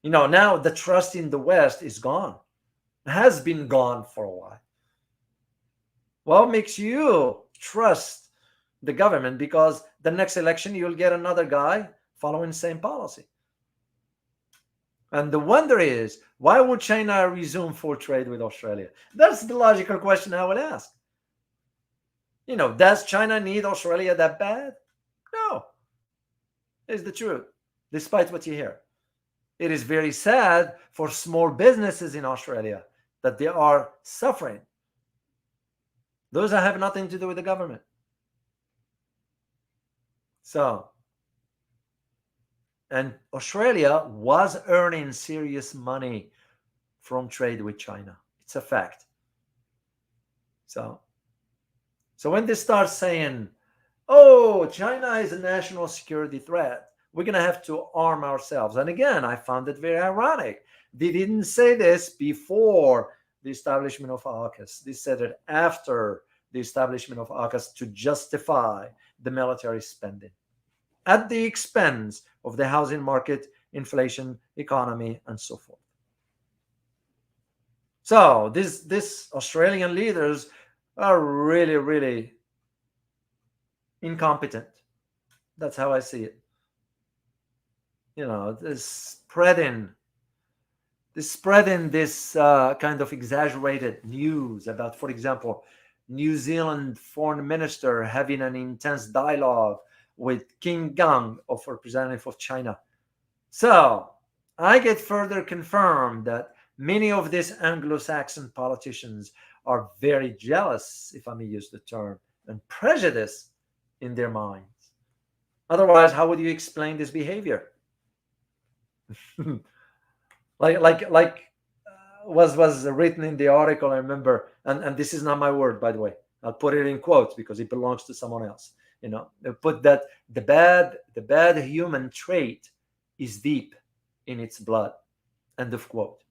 Now the trust in the West is gone. It has been gone for a while. What makes you trust the government? Because the next election you'll get another guy following the same policy. And the wonder is, why would China resume full trade with Australia? That's the logical question I would ask. Does China need Australia that bad? No. It's the truth, despite what you hear. It is very sad for small businesses in Australia that they are suffering. Those that have nothing to do with the government. So, and Australia was earning serious money from trade with China. It's a fact. So when they start saying, oh, China is a national security threat, we're going to have to arm ourselves. And again, I found it very ironic. They didn't say this before the establishment of AUKUS. They said it after the establishment of AUKUS to justify the military spending at the expense of the housing market, inflation, economy, and so forth. So these Australian leaders are really, really incompetent. That's how I see it. This spreading this kind of exaggerated news about, for example, New Zealand foreign minister having an intense dialogue with King Gang, of representative of China. So I get further confirmed that many of these Anglo-Saxon politicians are very jealous, if I may use the term, and prejudiced in their minds. Otherwise, how would you explain this behavior? like was written in the article, I remember, and this is not my word, by the way. I'll put it in quotes because it belongs to someone else. They put that the bad human trait is deep in its blood. End of quote.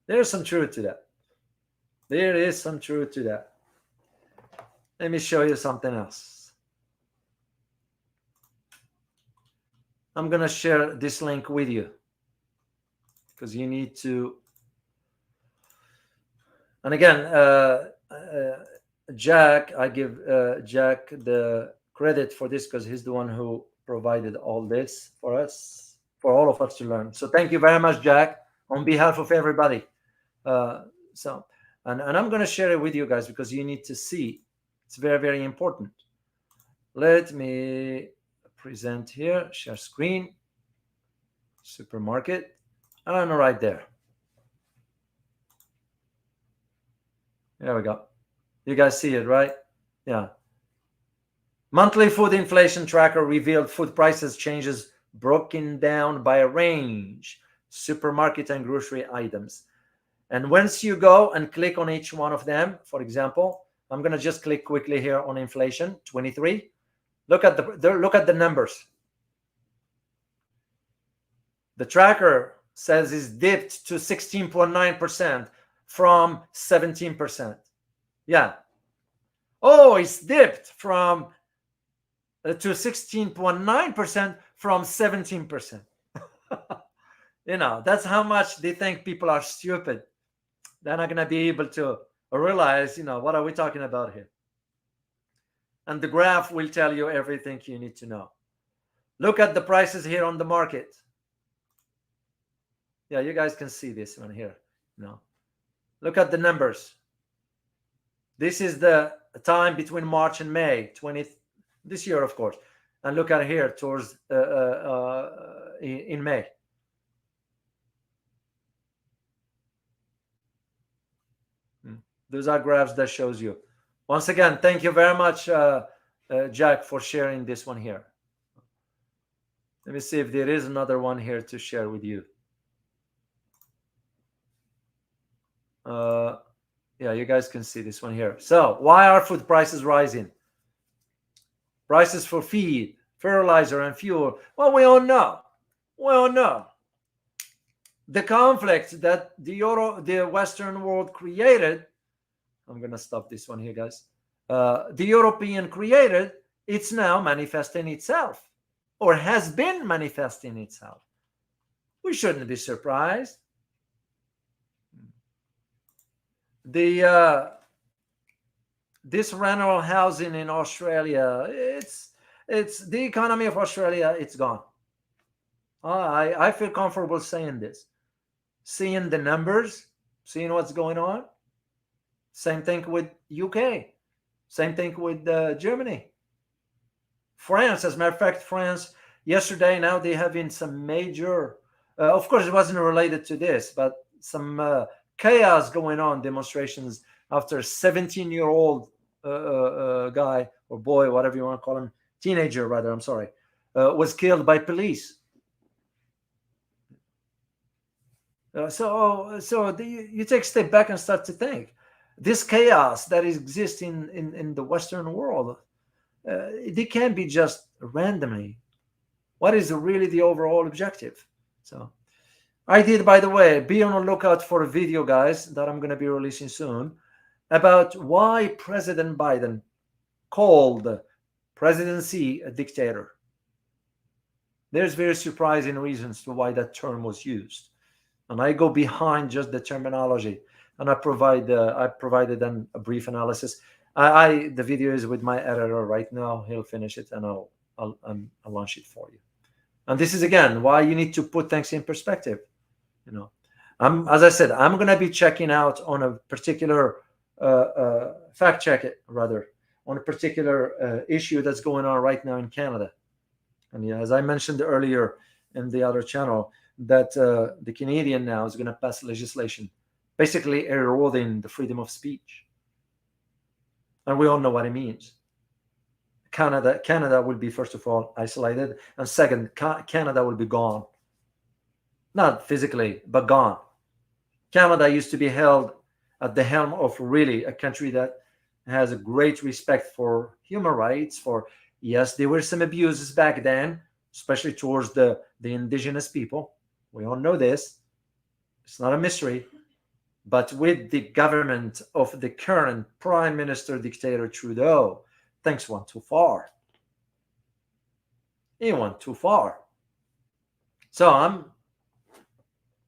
There's some truth to that. There is some truth to that. Let me show you something else. I'm going to share this link with you because you need to. And again, Jack, I give Jack the credit for this because he's the one who provided all this for us, for all of us to learn. So thank you very much, Jack, on behalf of everybody. Uh, so, and I'm going to share it with you guys because you need to see. It's very, very important. Let me present here, share screen, supermarket, and right there. There we go. You guys see it, right? Yeah. Monthly food inflation tracker revealed food prices changes broken down by range, supermarket and grocery items. And once you go and click on each one of them, for example, I'm going to just click quickly here on inflation 23. Look at the numbers. The tracker says it's dipped to 16.9% from 17%. Yeah. Oh, it's dipped from to 16.9% from 17%. That's how much they think people are stupid. They're not going to be able to realize, what are we talking about here? And the graph will tell you everything you need to know. Look at the prices here on the market. Yeah, you guys can see this one here. Look at the numbers. This is the time between March and May 20th this year, of course. And look at here towards in May. Those are graphs that shows you. Once again, thank you very much, Jack, for sharing this one here. Let me see if there is another one here to share with you. Yeah, you guys can see this one here. So why are food prices rising? Prices for feed, fertilizer, and fuel. Well, we all know. The conflict that the Western world created. I'm going to stop this one here, guys. The European created, it's now manifesting itself, or has been manifesting itself. We shouldn't be surprised. This rental housing in Australia, it's the economy of Australia, it's gone. I feel comfortable saying this. Seeing the numbers, seeing what's going on. Same thing with UK. Same thing with Germany. France, as a matter of fact, France, yesterday, now they having some major, of course, it wasn't related to this, but some chaos going on, demonstrations after a 17-year-old guy or boy, whatever you want to call him, teenager rather, I'm sorry, was killed by police. So you take a step back and start to think. This chaos that exists in the Western world, they can't be just randomly. What is really the overall objective? So I did, by the way, be on the lookout for a video, guys, that I'm going to be releasing soon about why President Biden called presidency a dictator. There's very surprising reasons to why that term was used. And I go behind just the terminology, and I provided them a brief analysis. The video is with my editor right now. He'll finish it, and I'll launch it for you. And this is again why you need to put things in perspective. As I said, I'm going to be checking out on a particular fact check it rather on a particular issue that's going on right now in Canada. And as I mentioned earlier in the other channel, that the Canadian now is going to pass legislation basically eroding the freedom of speech. And we all know what it means. Canada will be, first of all, isolated. And second, Canada will be gone. Not physically, but gone. Canada used to be held at the helm of really a country that has a great respect for human rights. Yes, there were some abuses back then, especially towards the indigenous people. We all know this. It's not a mystery. But with the government of the current Prime Minister dictator Trudeau, things went too far. He went too far. So I'm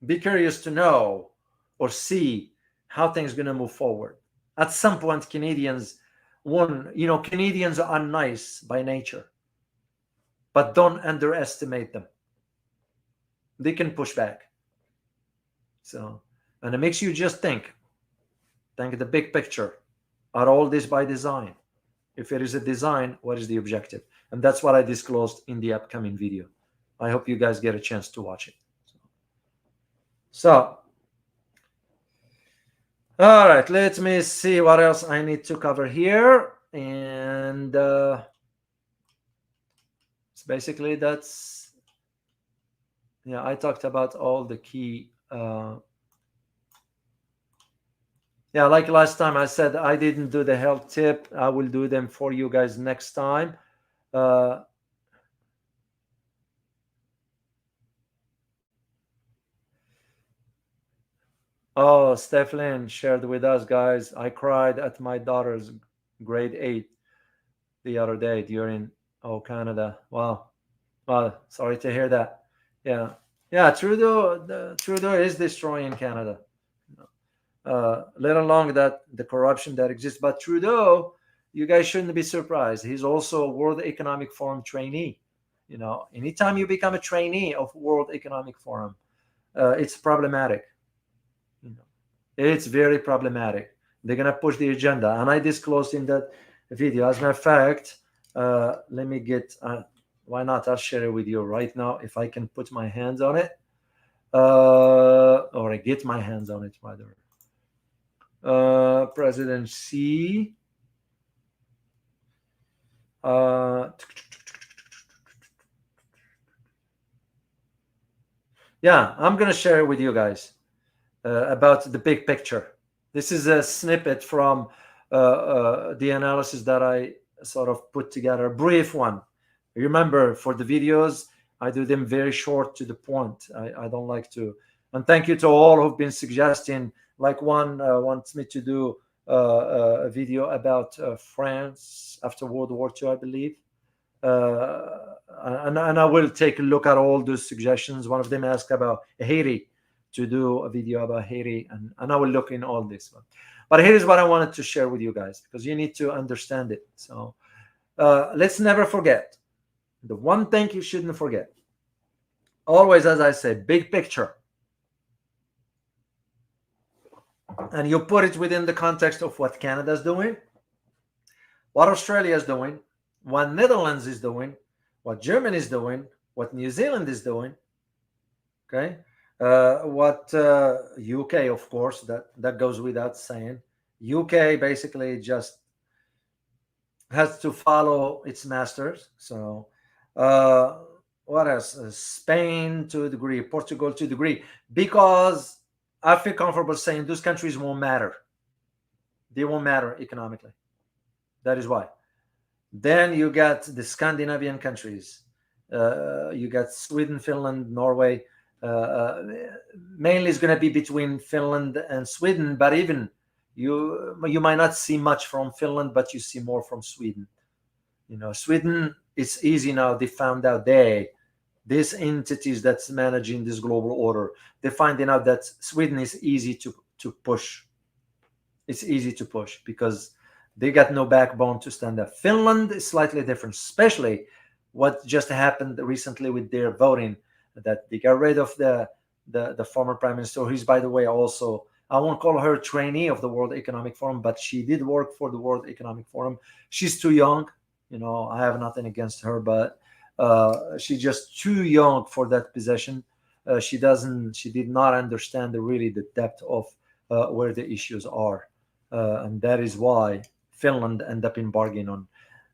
be curious to know or see how things are going to move forward. At some point, Canadians, Canadians are nice by nature, but don't underestimate them. They can push back. So, and it makes you just think the big picture. Are all this by design? If it is a design, what is the objective? And that's what I disclosed in the upcoming video. I hope you guys get a chance to watch it. So, all right, let me see what else I need to cover here. And basically that's, yeah, I talked about all the key. Yeah, like last time I said, I didn't do the health tip. I will do them for you guys next time. Oh, Stephlin shared with us, guys. I cried at my daughter's grade 8 the other day during Canada. Wow. Well, sorry to hear that. Yeah. Yeah, Trudeau is destroying Canada. Let alone that the corruption that exists. But Trudeau, you guys shouldn't be surprised. He's also a World Economic Forum trainee. Anytime you become a trainee of World Economic Forum, it's problematic. It's very problematic. They're gonna push the agenda, and I disclosed in that video. As a matter of fact, let me get. Why not? I'll share it with you right now if I can put my hands on it, or I get my hands on it rather. President C. Yeah, I'm gonna share it with you guys about the big picture. This is a snippet from the analysis that I sort of put together, a brief one. Remember, for the videos, I do them very short to the point. I don't like to. And thank you to all who've been suggesting. Like one wants me to do a video about France after World War II, I believe. And I will take a look at all those suggestions. One of them asked about Haiti, to do a video about Haiti, and I will look in all this one. But here's what I wanted to share with you guys, because you need to understand it. So let's never forget. The one thing you shouldn't forget, always, as I say, big picture. And you put it within the context of what Canada's doing, what Australia is doing, what Netherlands is doing, what Germany is doing, what New Zealand is doing. Okay. What UK, of course, that goes without saying. UK basically just has to follow its masters. So what else? Spain to a degree, Portugal to a degree, because I feel comfortable saying those countries won't matter. They won't matter economically. That is why. Then you got the Scandinavian countries. You got Sweden, Finland, Norway. Mainly is going to be between Finland and Sweden, but even you might not see much from Finland, but you see more from Sweden. Sweden, it's easy now. They found out these entities that's managing this global order, they're finding out that Sweden is easy to push. It's easy to push because they got no backbone to stand up. Finland is slightly different, especially what just happened recently with their voting, that they got rid of the former prime minister, who's, by the way, also, I won't call her a trainee of the World Economic Forum, but she did work for the World Economic Forum. She's too young. I have nothing against her, but she's just too young for that position. She did not understand really the depth of where the issues are. And that is why Finland ended up embargoing on.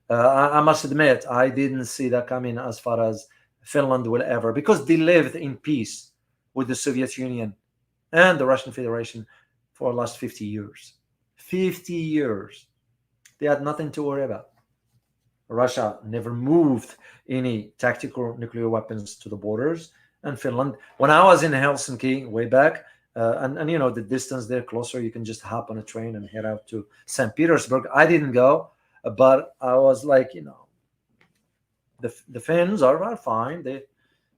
I must admit, I didn't see that coming as far as Finland will ever, because they lived in peace with the Soviet Union and the Russian Federation for the last 50 years. 50 years. They had nothing to worry about. Russia never moved any tactical nuclear weapons to the borders. And Finland, when I was in Helsinki way back, and the distance there closer, you can just hop on a train and head out to St. Petersburg. I didn't go, but I was like, the Finns are fine.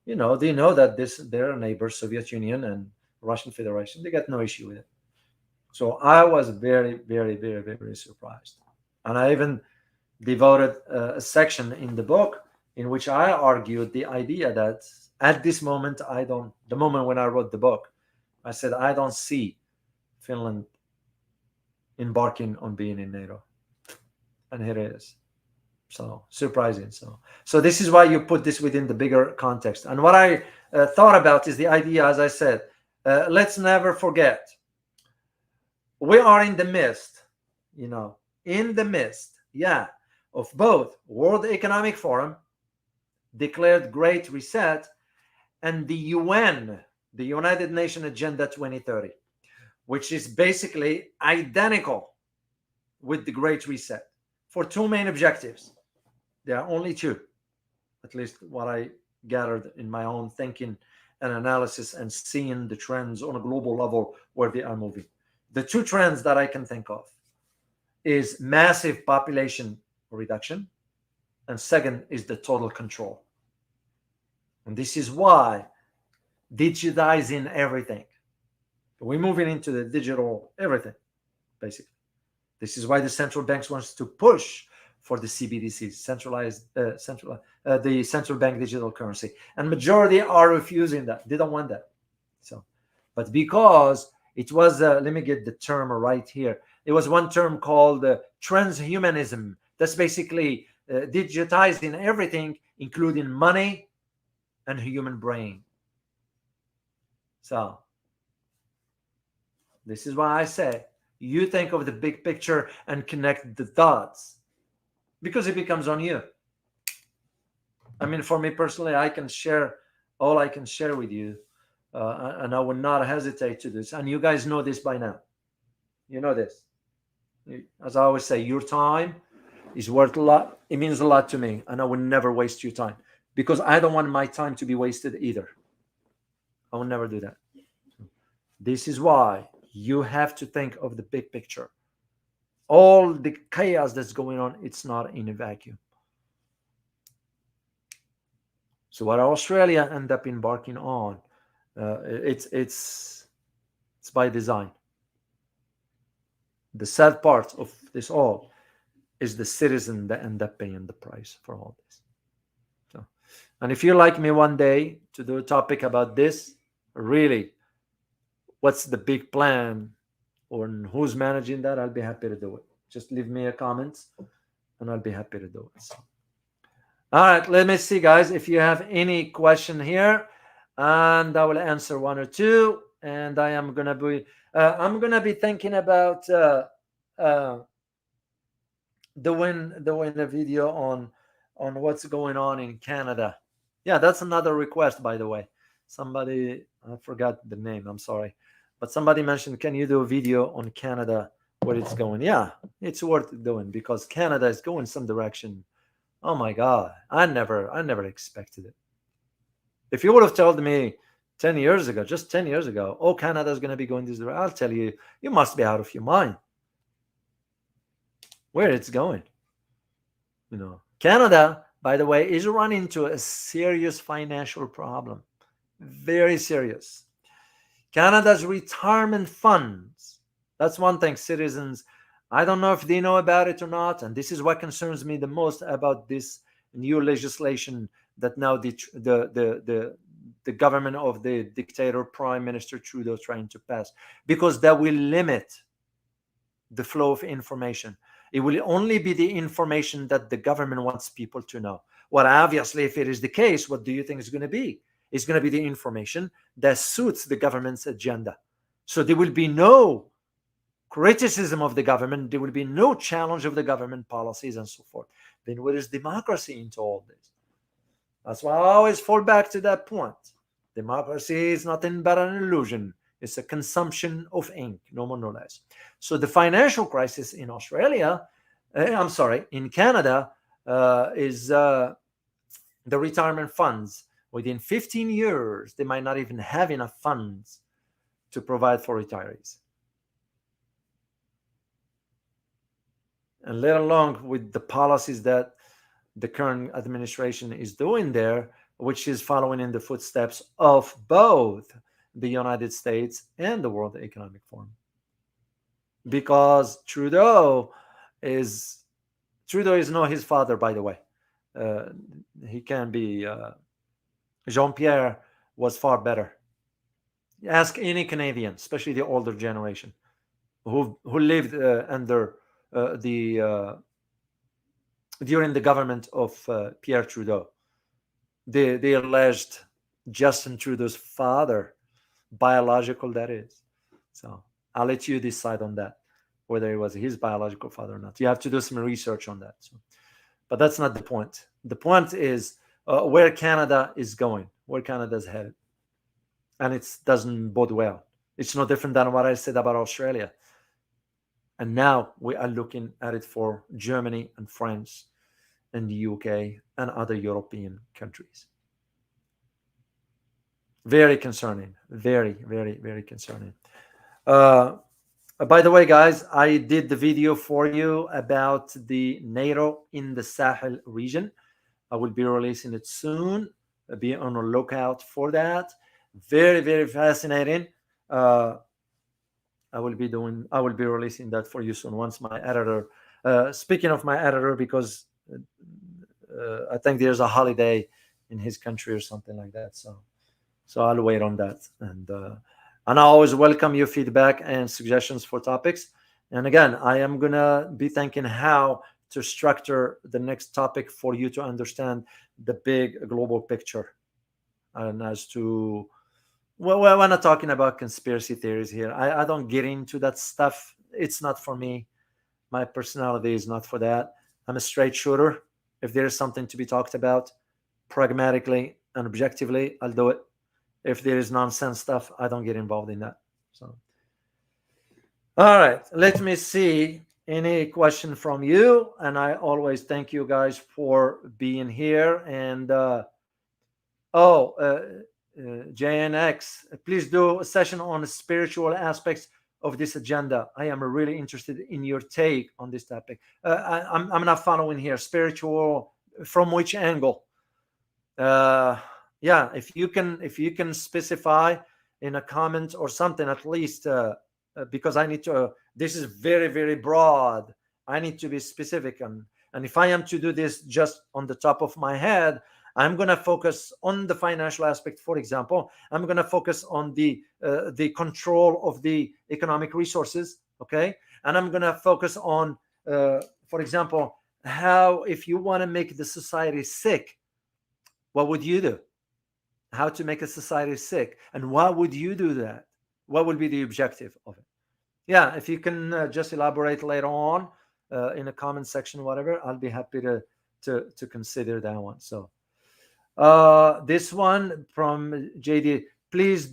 They know that their neighbors, Soviet Union and Russian Federation, they got no issue with it. So I was very, very, very, very surprised. And I even devoted a section in the book in which I argued the idea that at this moment, the moment when I wrote the book, I said, I don't see Finland embarking on being in NATO. And here it is. So surprising. So this is why you put this within the bigger context. And what I thought about is the idea, as I said, let's never forget, we are in the midst, in the midst, of both World Economic Forum, declared Great Reset, and the UN, the United Nations Agenda 2030, which is basically identical with the Great Reset for two main objectives. There are only two, at least what I gathered in my own thinking and analysis and seeing the trends on a global level where they are moving. The two trends that I can think of is massive population reduction, and second is the total control. And this is why digitizing everything. We're moving into the digital everything, basically. This is why the central banks wants to push for the CBDC, the central bank digital currency, and majority are refusing that. They don't want that. So, but because it was, let me get the term right here. It was one term called transhumanism. That's basically digitizing everything, including money and human brain. So, this is why I say you think of the big picture and connect the dots, because it becomes on you. I mean, for me personally, I can share all I can share with you, and I would not hesitate to do this. And you guys know this by now. You know this. As I always say, your time is worth a lot. It means a lot to me, and I would never waste your time, because I don't want my time to be wasted either. I will never do that. This is why you have to think of the big picture. All the chaos that's going on, it's not in a vacuum. So what Australia end up embarking on, it's by design. The sad part of this all is the citizen that end up paying the price for all this. So, and if you like me one day to do a topic about this, really, what's the big plan or who's managing that, I'll be happy to do it. Just leave me a comment and I'll be happy to do it. So, all right, let me see, guys, if you have any question here, and I will answer one or two. And I am gonna be thinking about doing a video on what's going on in Canada. Yeah, that's another request, by the way. Somebody, I forgot the name, I'm sorry, but somebody mentioned, can you do a video on Canada, where it's going? Yeah, it's worth doing, because Canada is going some direction. Oh my God, I never expected it. If you would have told me 10 years ago, just 10 years ago, oh, Canada is going to be going this direction, I'll tell you, you must be out of your mind. Where it's going. Canada, by the way, is running into a serious financial problem. Very serious. Canada's retirement funds. That's one thing, citizens. I don't know if they know about it or not, and this is what concerns me the most about this new legislation that now the government of the dictator Prime Minister Trudeau trying to pass, because that will limit the flow of information. It will only be the information that the government wants people to know. Well, obviously, if it is the case, what do you think is going to be? It's going to be the information that suits the government's agenda. So there will be no criticism of the government. There will be no challenge of the government policies and so forth. Then where is democracy into all this? That's why I always fall back to that point. Democracy is nothing but an illusion. It's a consumption of ink, no more, no less. So the financial crisis in in Canada, is the retirement funds. Within 15 years, they might not even have enough funds to provide for retirees. And let alone with the policies that the current administration is doing there, which is following in the footsteps of both the United States and the World Economic Forum. Because is Trudeau is not his father, by the way. Uh, he can be Jean Pierre was far better. Ask any Canadian, especially the older generation, who lived under the during the government of Pierre Trudeau. They alleged Justin Trudeau's father, biological that is. So I'll let you decide on that, whether it was his biological father or not. You have to do some research on that. So, but that's not the point. The point is where Canada is going, where Canada is headed. And it doesn't bode well. It's no different than what I said about Australia. And now we are looking at it for Germany and France and the UK and other European countries. Very concerning. Very, very, very concerning. By the way, guys, I did the video for you about the NATO in the Sahel region. I will be releasing it soon. Be on the lookout for that. Very, very fascinating. I will be releasing that for you soon once my editor. Speaking of my editor, because I think there's a holiday in his country or something like that. So I'll wait on that. And I always welcome your feedback and suggestions for topics. And again, I am gonna be thinking how to structure the next topic for you to understand the big global picture. And as to, well, we're not talking about conspiracy theories here. I don't get into that stuff. It's not for me. My personality is not for that. I'm a straight shooter. If there's something to be talked about pragmatically and objectively, I'll do it. If there is nonsense stuff, I don't get involved in that. So, all right, let me see any question from you. And I always thank you guys for being here. And JNX, please do a session on the spiritual aspects of this agenda. I am really interested in your take on this topic. I'm not following here. Spiritual from which angle? Yeah, if you can specify in a comment or something at least, because I need to. This is very, very broad. I need to be specific, and if I am to do this just on the top of my head, I'm going to focus on the financial aspect, for example. I'm going to focus on the control of the economic resources, okay? And I'm going to focus on, for example, how if you want to make the society sick, what would you do? How to make a society sick, and why would you do that? What would be the objective of it? Yeah, if you can just elaborate later on in a comment section, whatever, I'll be happy to consider that one. So. This one from JD. Please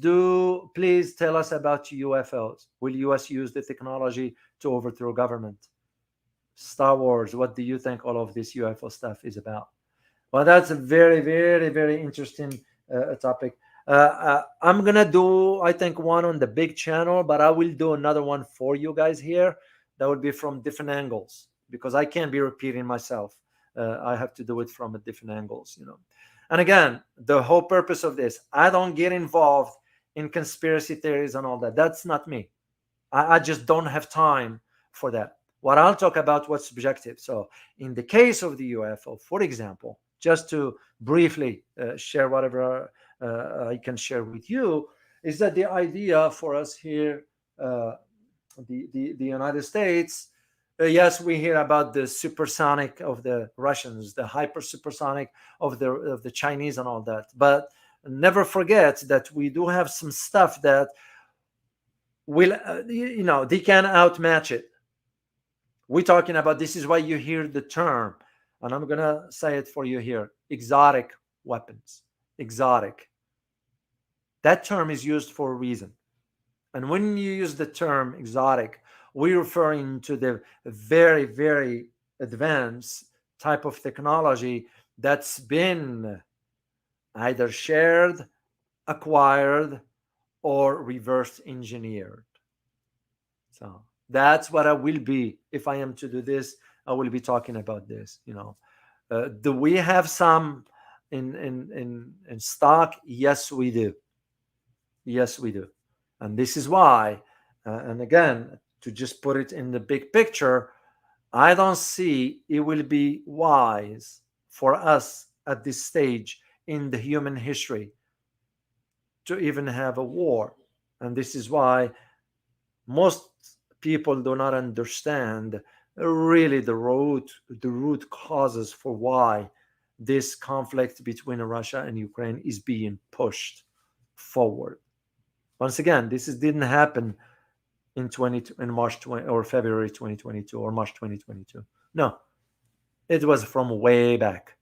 tell us about UFOs. Will US use the technology to overthrow government? Star Wars, what do you think all of this UFO stuff is about? Well, that's a very, very, very interesting topic. I'm gonna do, I think, one on the big channel, but I will do another one for you guys here. That would be from different angles, because I can't be repeating myself. I have to do it from different angles, And again, the whole purpose of this, I don't get involved in conspiracy theories and all that. That's not me. I just don't have time for that. What I'll talk about, what's subjective. So in the case of the UFO, for example, just to briefly share whatever I can share with you, is that the idea for us here, the United States, yes, we hear about the supersonic of the Russians, the hyper supersonic of the Chinese and all that. But never forget that we do have some stuff that will, they can outmatch it. We're talking about, this is why you hear the term, and I'm going to say it for you here, exotic weapons. Exotic. That term is used for a reason. And when you use the term exotic, we're referring to the very, very advanced type of technology that's been either shared, acquired, or reverse engineered. So that's what I will be. If I am to do this, I will be talking about this. Do we have some, in stock? Yes, we do. Yes, we do. And this is why, and again, to just put it in the big picture, I don't see it will be wise for us at this stage in the human history to even have a war. And this is why most people do not understand really the root causes for why this conflict between Russia and Ukraine is being pushed forward. Once again, didn't happen in March 20, or February 2022 or March 2022. No, it was from way back.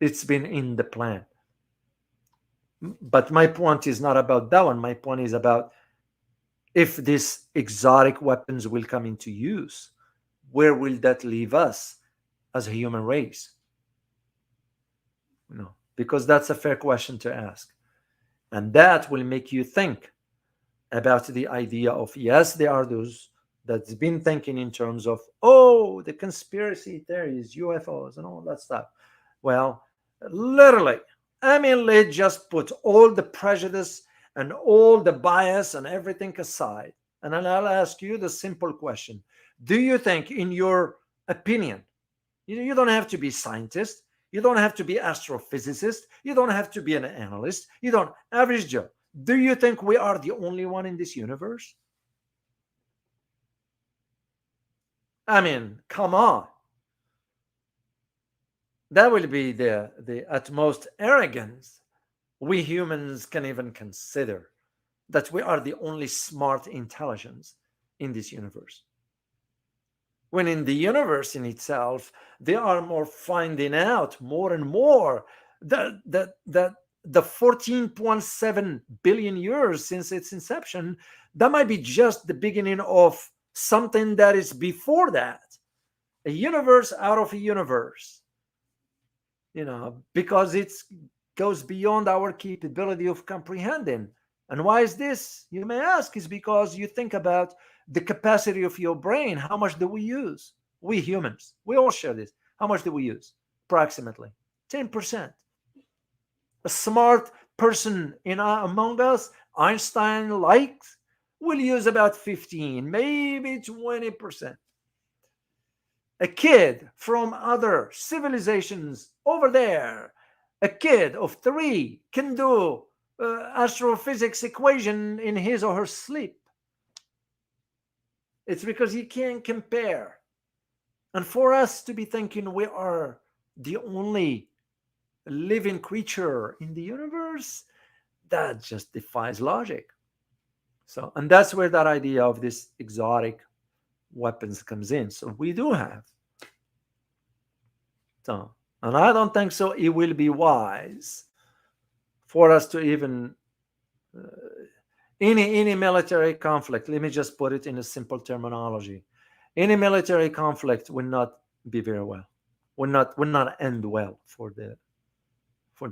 It's been in the plan. But my point is not about that one. My point is about if these exotic weapons will come into use, where will that leave us as a human race? No, because that's a fair question to ask. And that will make you think about the idea of, yes, there are those that's been thinking in terms of, oh, the conspiracy theories, UFOs, and all that stuff. Well, literally, I mean, let's just put all the prejudice and all the bias and everything aside. And then I'll ask you the simple question. Do you think, in your opinion, you don't have to be a scientist, you don't have to be astrophysicist, you don't have to be an analyst, you don't, average Joe, do you think we are the only one in this universe? I mean, come on. That will be the utmost arrogance we humans can even consider, that we are the only smart intelligence in this universe. When in the universe in itself, they are more finding out more and more that the 14.7 billion years since its inception, that might be just the beginning of something that is before that, a universe out of a universe, because it goes beyond our capability of comprehending. And why is this, you may ask? Is because you think about the capacity of your brain. How much do we use? We humans, we all share this. How much do we use? Approximately 10%. A smart person among us, Einstein likes, will use about 15, maybe 20%. A kid from other civilizations over there, a kid of 3 can do astrophysics equation in his or her sleep. It's because you can't compare. And for us to be thinking we are the only living creature in the universe, that just defies logic. So, and that's where that idea of this exotic weapons comes in. So we do have. So, and I don't think so it will be wise for us to even any military conflict. Let me just put it in a simple terminology. Any military conflict will not be very well. Will not end well for the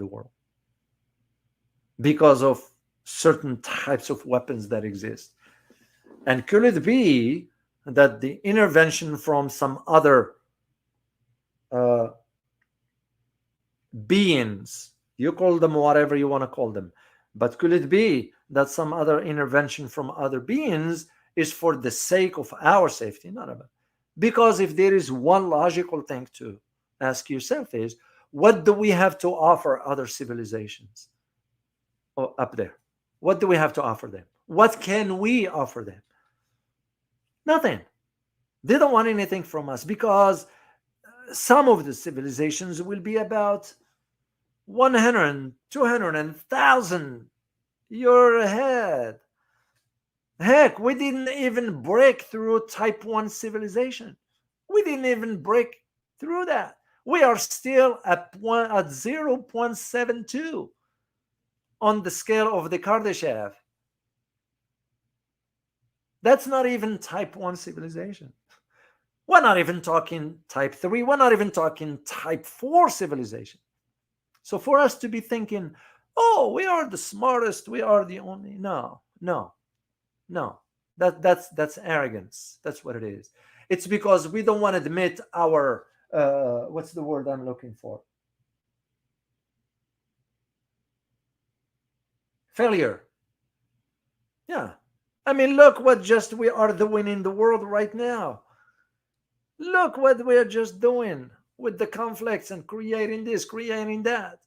world, because of certain types of weapons that exist. And could it be that the intervention from some other beings, you call them whatever you want to call them, but could it be that some other intervention from other beings is for the sake of our safety? Not about. Because if there is one logical thing to ask yourself is, what do we have to offer other civilizations up there? What do we have to offer them? What can we offer them? Nothing. They don't want anything from us, because some of the civilizations will be about 100, 200, and 1,000 years ahead. Heck, we didn't even break through type 1 civilization. We didn't even break through that. We are still at 0.72 on the scale of the Kardashev. That's not even type 1 civilization. We're not even talking type 3. We're not even talking type 4 civilization. So for us to be thinking, oh, we are the smartest, we are the only, no. That's arrogance. That's what it is. It's because we don't want to admit our what's the word I'm looking for? failure. Yeah. I mean, look what just we are doing in the world right now. Look what we are just doing with the conflicts and creating this, creating that.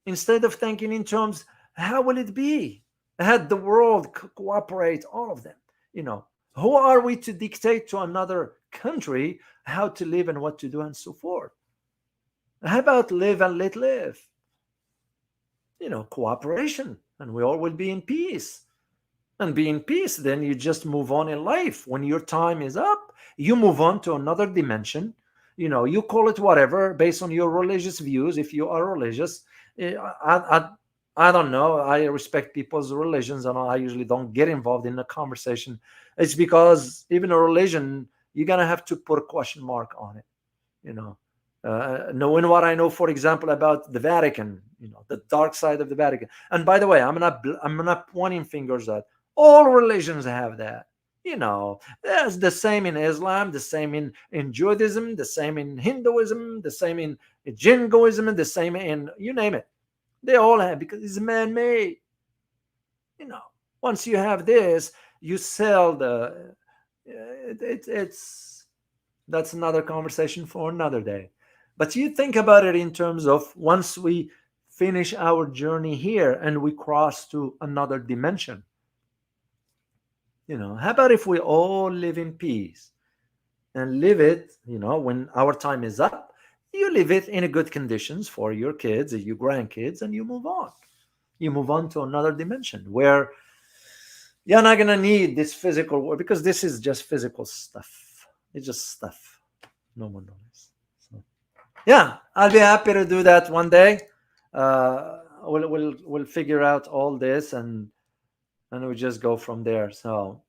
Instead of thinking in terms, how will it be? Had the world cooperate, all of them, you know, who are we to dictate to another country how to live and what to do and so forth? How about live and let live? Cooperation, and we all will be in peace. And be in peace, then you just move on in life. When your time is up, you move on to another dimension. You call it whatever based on your religious views. If you are religious, I don't know. I respect people's religions, and I usually don't get involved in a conversation. It's because even a religion, you're gonna have to put a question mark on it. You know, knowing what I know, for example, about the Vatican, the dark side of the Vatican. And by the way, I'm not pointing fingers at all religions have that. There's the same in Islam, the same in Judaism, the same in Hinduism, the same in Jingoism, and the same in you name it. They all have, because it's man-made. You know, Once you have this, you sell the. It's That's another conversation for another day. But you think about it in terms of once we finish our journey here and we cross to another dimension. How about if we all live in peace and live it, when our time is up, you live it in a good conditions for your kids or your grandkids, and you move on. You move on to another dimension where you're not going to need this physical world, because this is just physical stuff. It's just stuff. No one knows. So, yeah, I'll be happy to do that one day. We'll figure out all this, and we just go from there. So,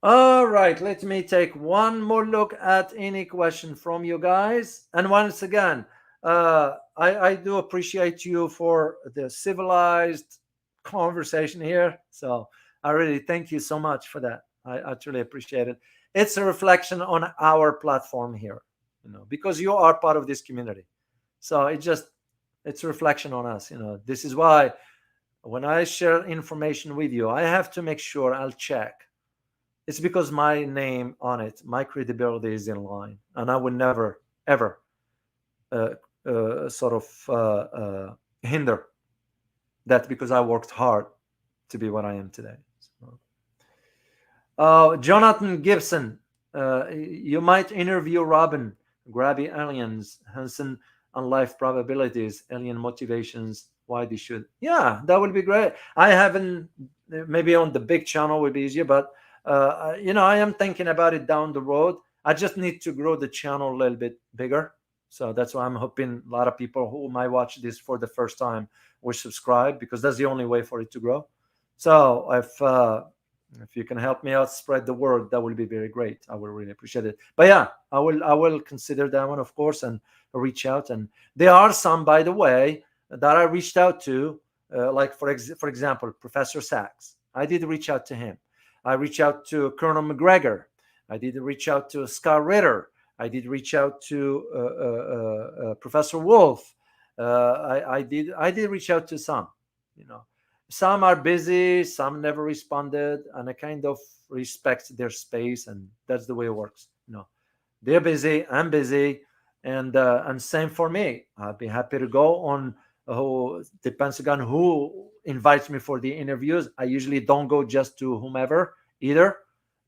all right, let me take one more look at any question from you guys. And once again, I do appreciate you for the civilized conversation here. So I really thank you so much for that. I truly appreciate it. It's a reflection on our platform here, because you are part of this community. So it's a reflection on us. This is why when I share information with you, I have to make sure I'll check. It's because my name on it, my credibility is in line, and I would never ever uh, sort of hinder that, because I worked hard to be what I am today. So, Jonathan Gibson, you might interview Robin, Grabby Aliens, Hansen on life probabilities, alien motivations, why they should. Yeah, that would be great. I haven't, maybe on the big channel would be easier, but I am thinking about it down the road. I just need to grow the channel a little bit bigger. So that's why I'm hoping a lot of people who might watch this for the first time will subscribe, because that's the only way for it to grow. So if you can help me out, spread the word, that will be very great. I will really appreciate it. But yeah, I will consider that one, of course, and reach out. And there are some, by the way, that I reached out to, like for example, Professor Sachs. I did reach out to him. I reached out to Colonel McGregor. I did reach out to Scott Ritter. I did reach out to Professor Wolf. I did reach out to some. Some are busy, some never responded, and I kind of respect their space, and that's the way it works. They're busy, I'm busy, and same for me. I'll be happy to go on. Who depends again who invites me for the interviews. I usually don't go just to whomever either.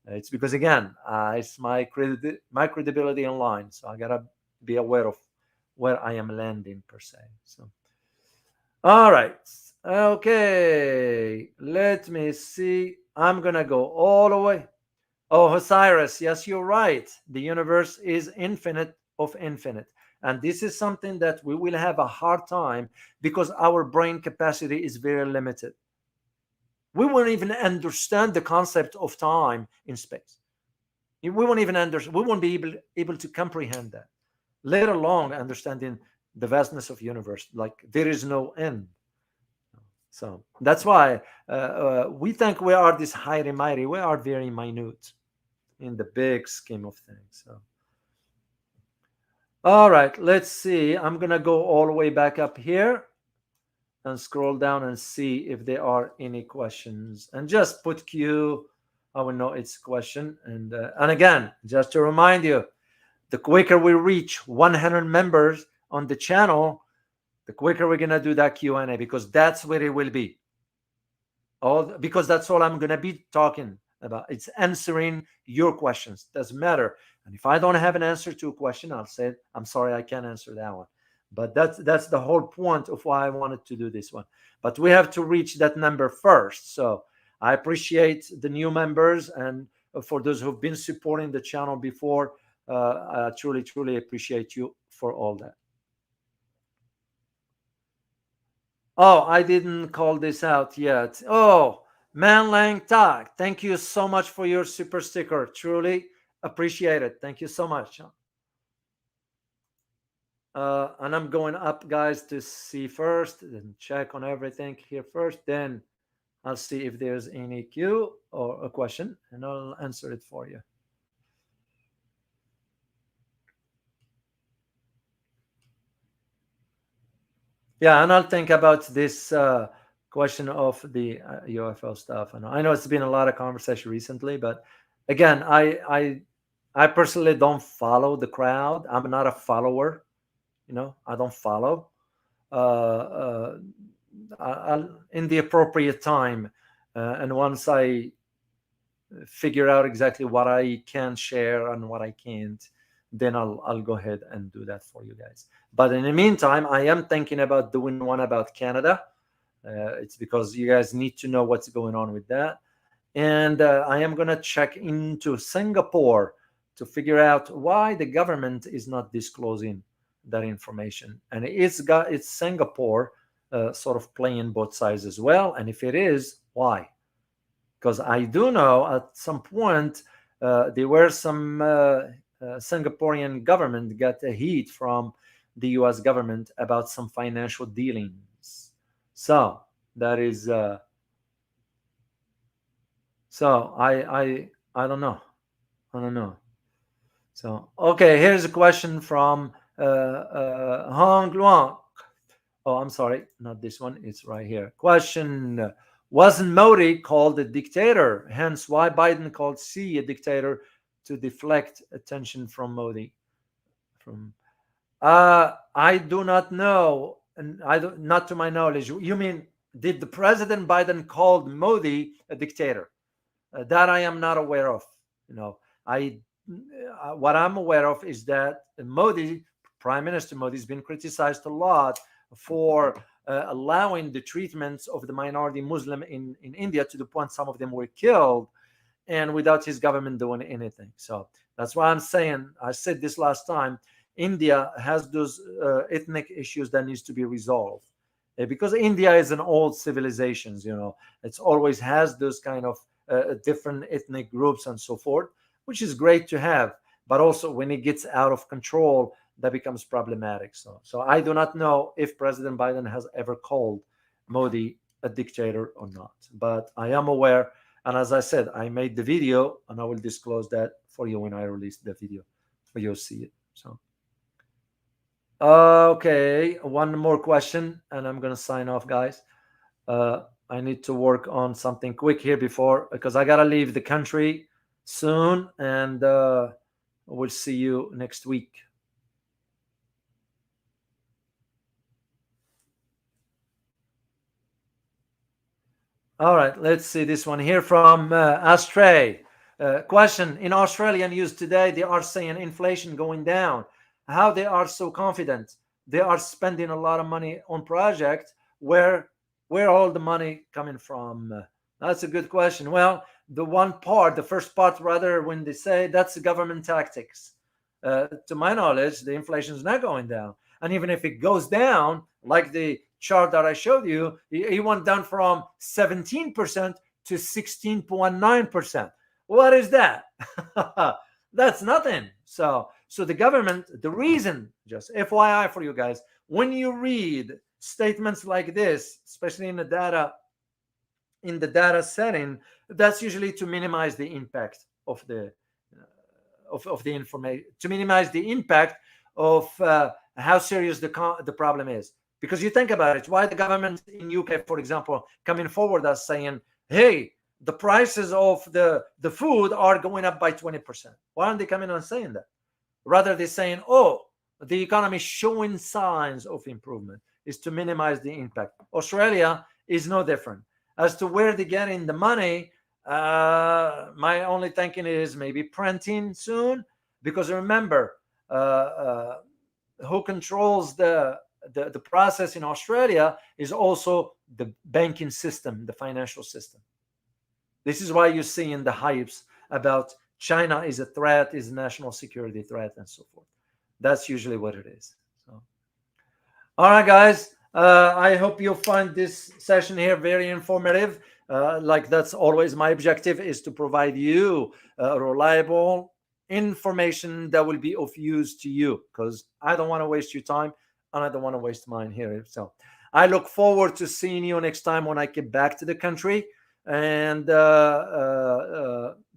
It's because again, it's my credibility online, so I gotta be aware of where I am landing per se. So, all right, okay, let me see. I'm gonna go all the way. Oh, Osiris, yes, you're right. The universe is infinite of infinite. And this is something that we will have a hard time, because our brain capacity is very limited. We won't even understand the concept of time in space. We won't even understand. We won't be able to comprehend that, let alone understanding the vastness of universe. Like there is no end. So that's why we think we are this high and mighty. We are very minute in the big scheme of things. So. All right, let's see. I'm going to go all the way back up here. and scroll down and see if there are any questions. And just put Q. I will know it's question. And again, just to remind you, the quicker we reach 100 members on the channel, the quicker we're gonna do that Q&A, because that's where it will be. Because that's all I'm gonna be talking about. It's answering your questions. Doesn't matter. And if I don't have an answer to a question, I'll say, I'm sorry, I can't answer that one. But that's the whole point of why I wanted to do this one. But we have to reach that number first. So I appreciate the new members, and for those who've been supporting the channel before, I truly, truly appreciate you for all that. Oh, I didn't call this out yet. Oh, Man Lang Tak, thank you so much for your super sticker. Truly appreciate it. Thank you so much. And I'm going up, guys, to see first, then check on everything here first. Then I'll see if there's any Q or a question, and I'll answer it for you. Yeah, and I'll think about this question of the UFO stuff. And I know it's been a lot of conversation recently, but again, I personally don't follow the crowd. I'm not a follower. I don't follow. In the appropriate time, and once I figure out exactly what I can share and what I can't, then I'll go ahead and do that for you guys. But in the meantime, I am thinking about doing one about Canada. It's because you guys need to know what's going on with that. And I am going to check into Singapore to figure out why the government is not disclosing that information. And it's Singapore sort of playing both sides as well. And if it is, why? Because I do know at some point there were some Singaporean government got a heat from the U.S. government about some financial dealings. So that is. So I don't know. I don't know. So okay, here's a question from Hong Luang. Oh, I'm sorry, not this one. It's right here. Question: wasn't Modi called a dictator? Hence, why Biden called Xi a dictator to deflect attention from Modi? I do not know, and not to my knowledge. You mean, did the President Biden called Modi a dictator? That I am not aware of. What I'm aware of is that Modi, Prime Minister Modi, has been criticized a lot for allowing the treatments of the minority Muslim in India, to the point some of them were killed, and without his government doing anything. So that's why I'm saying, I said this last time, India has those ethnic issues that needs to be resolved. Because India is an old civilization, it's always has those kind of different ethnic groups and so forth, which is great to have. But also when it gets out of control, that becomes problematic. So I do not know if President Biden has ever called Modi a dictator or not. But I am aware, and as I said, I made the video, and I will disclose that for you when I release the video, so you'll see it. So okay, one more question, and I'm gonna sign off, guys. I need to work on something quick here because I gotta leave the country soon, and we'll see you next week. All right, let's see this one here from Astray. Question: in Australian news today, they are saying inflation going down. How they are so confident? They are spending a lot of money on projects. Where all the money coming from? That's a good question. Well, the first part rather, when they say that's the government tactics. To my knowledge, the inflation is not going down. And even if it goes down, like the chart that I showed you, it went down from 17% to 16.9%. What is that? That's nothing. So the government, the reason, just FYI for you guys, when you read statements like this, especially in the data setting, that's usually to minimize the impact of the information, to minimize the impact of how serious the problem is. Because you think about it, why the government in UK, for example, coming forward as saying, hey, the prices of the food are going up by 20%. Why aren't they coming and saying that? Rather, they're saying, oh, the economy is showing signs of improvement, is to minimize the impact. Australia is no different. As to where they're getting the money, my only thinking is maybe printing soon, because remember, who controls the process in Australia is also the banking system, the financial system. This is why you're seeing the hypes about China is a threat, is a national security threat, and so forth. That's usually what it is. So, all right, guys. I hope you'll find this session here very informative. Like that's always my objective, is to provide you reliable information that will be of use to you, because I don't want to waste your time and I don't want to waste mine here. So I look forward to seeing you next time when I get back to the country. And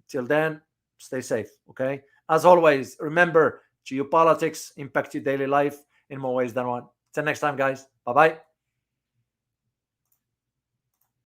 till then, stay safe. Okay. As always, remember, geopolitics impact your daily life in more ways than one. Till next time, guys. Bye bye.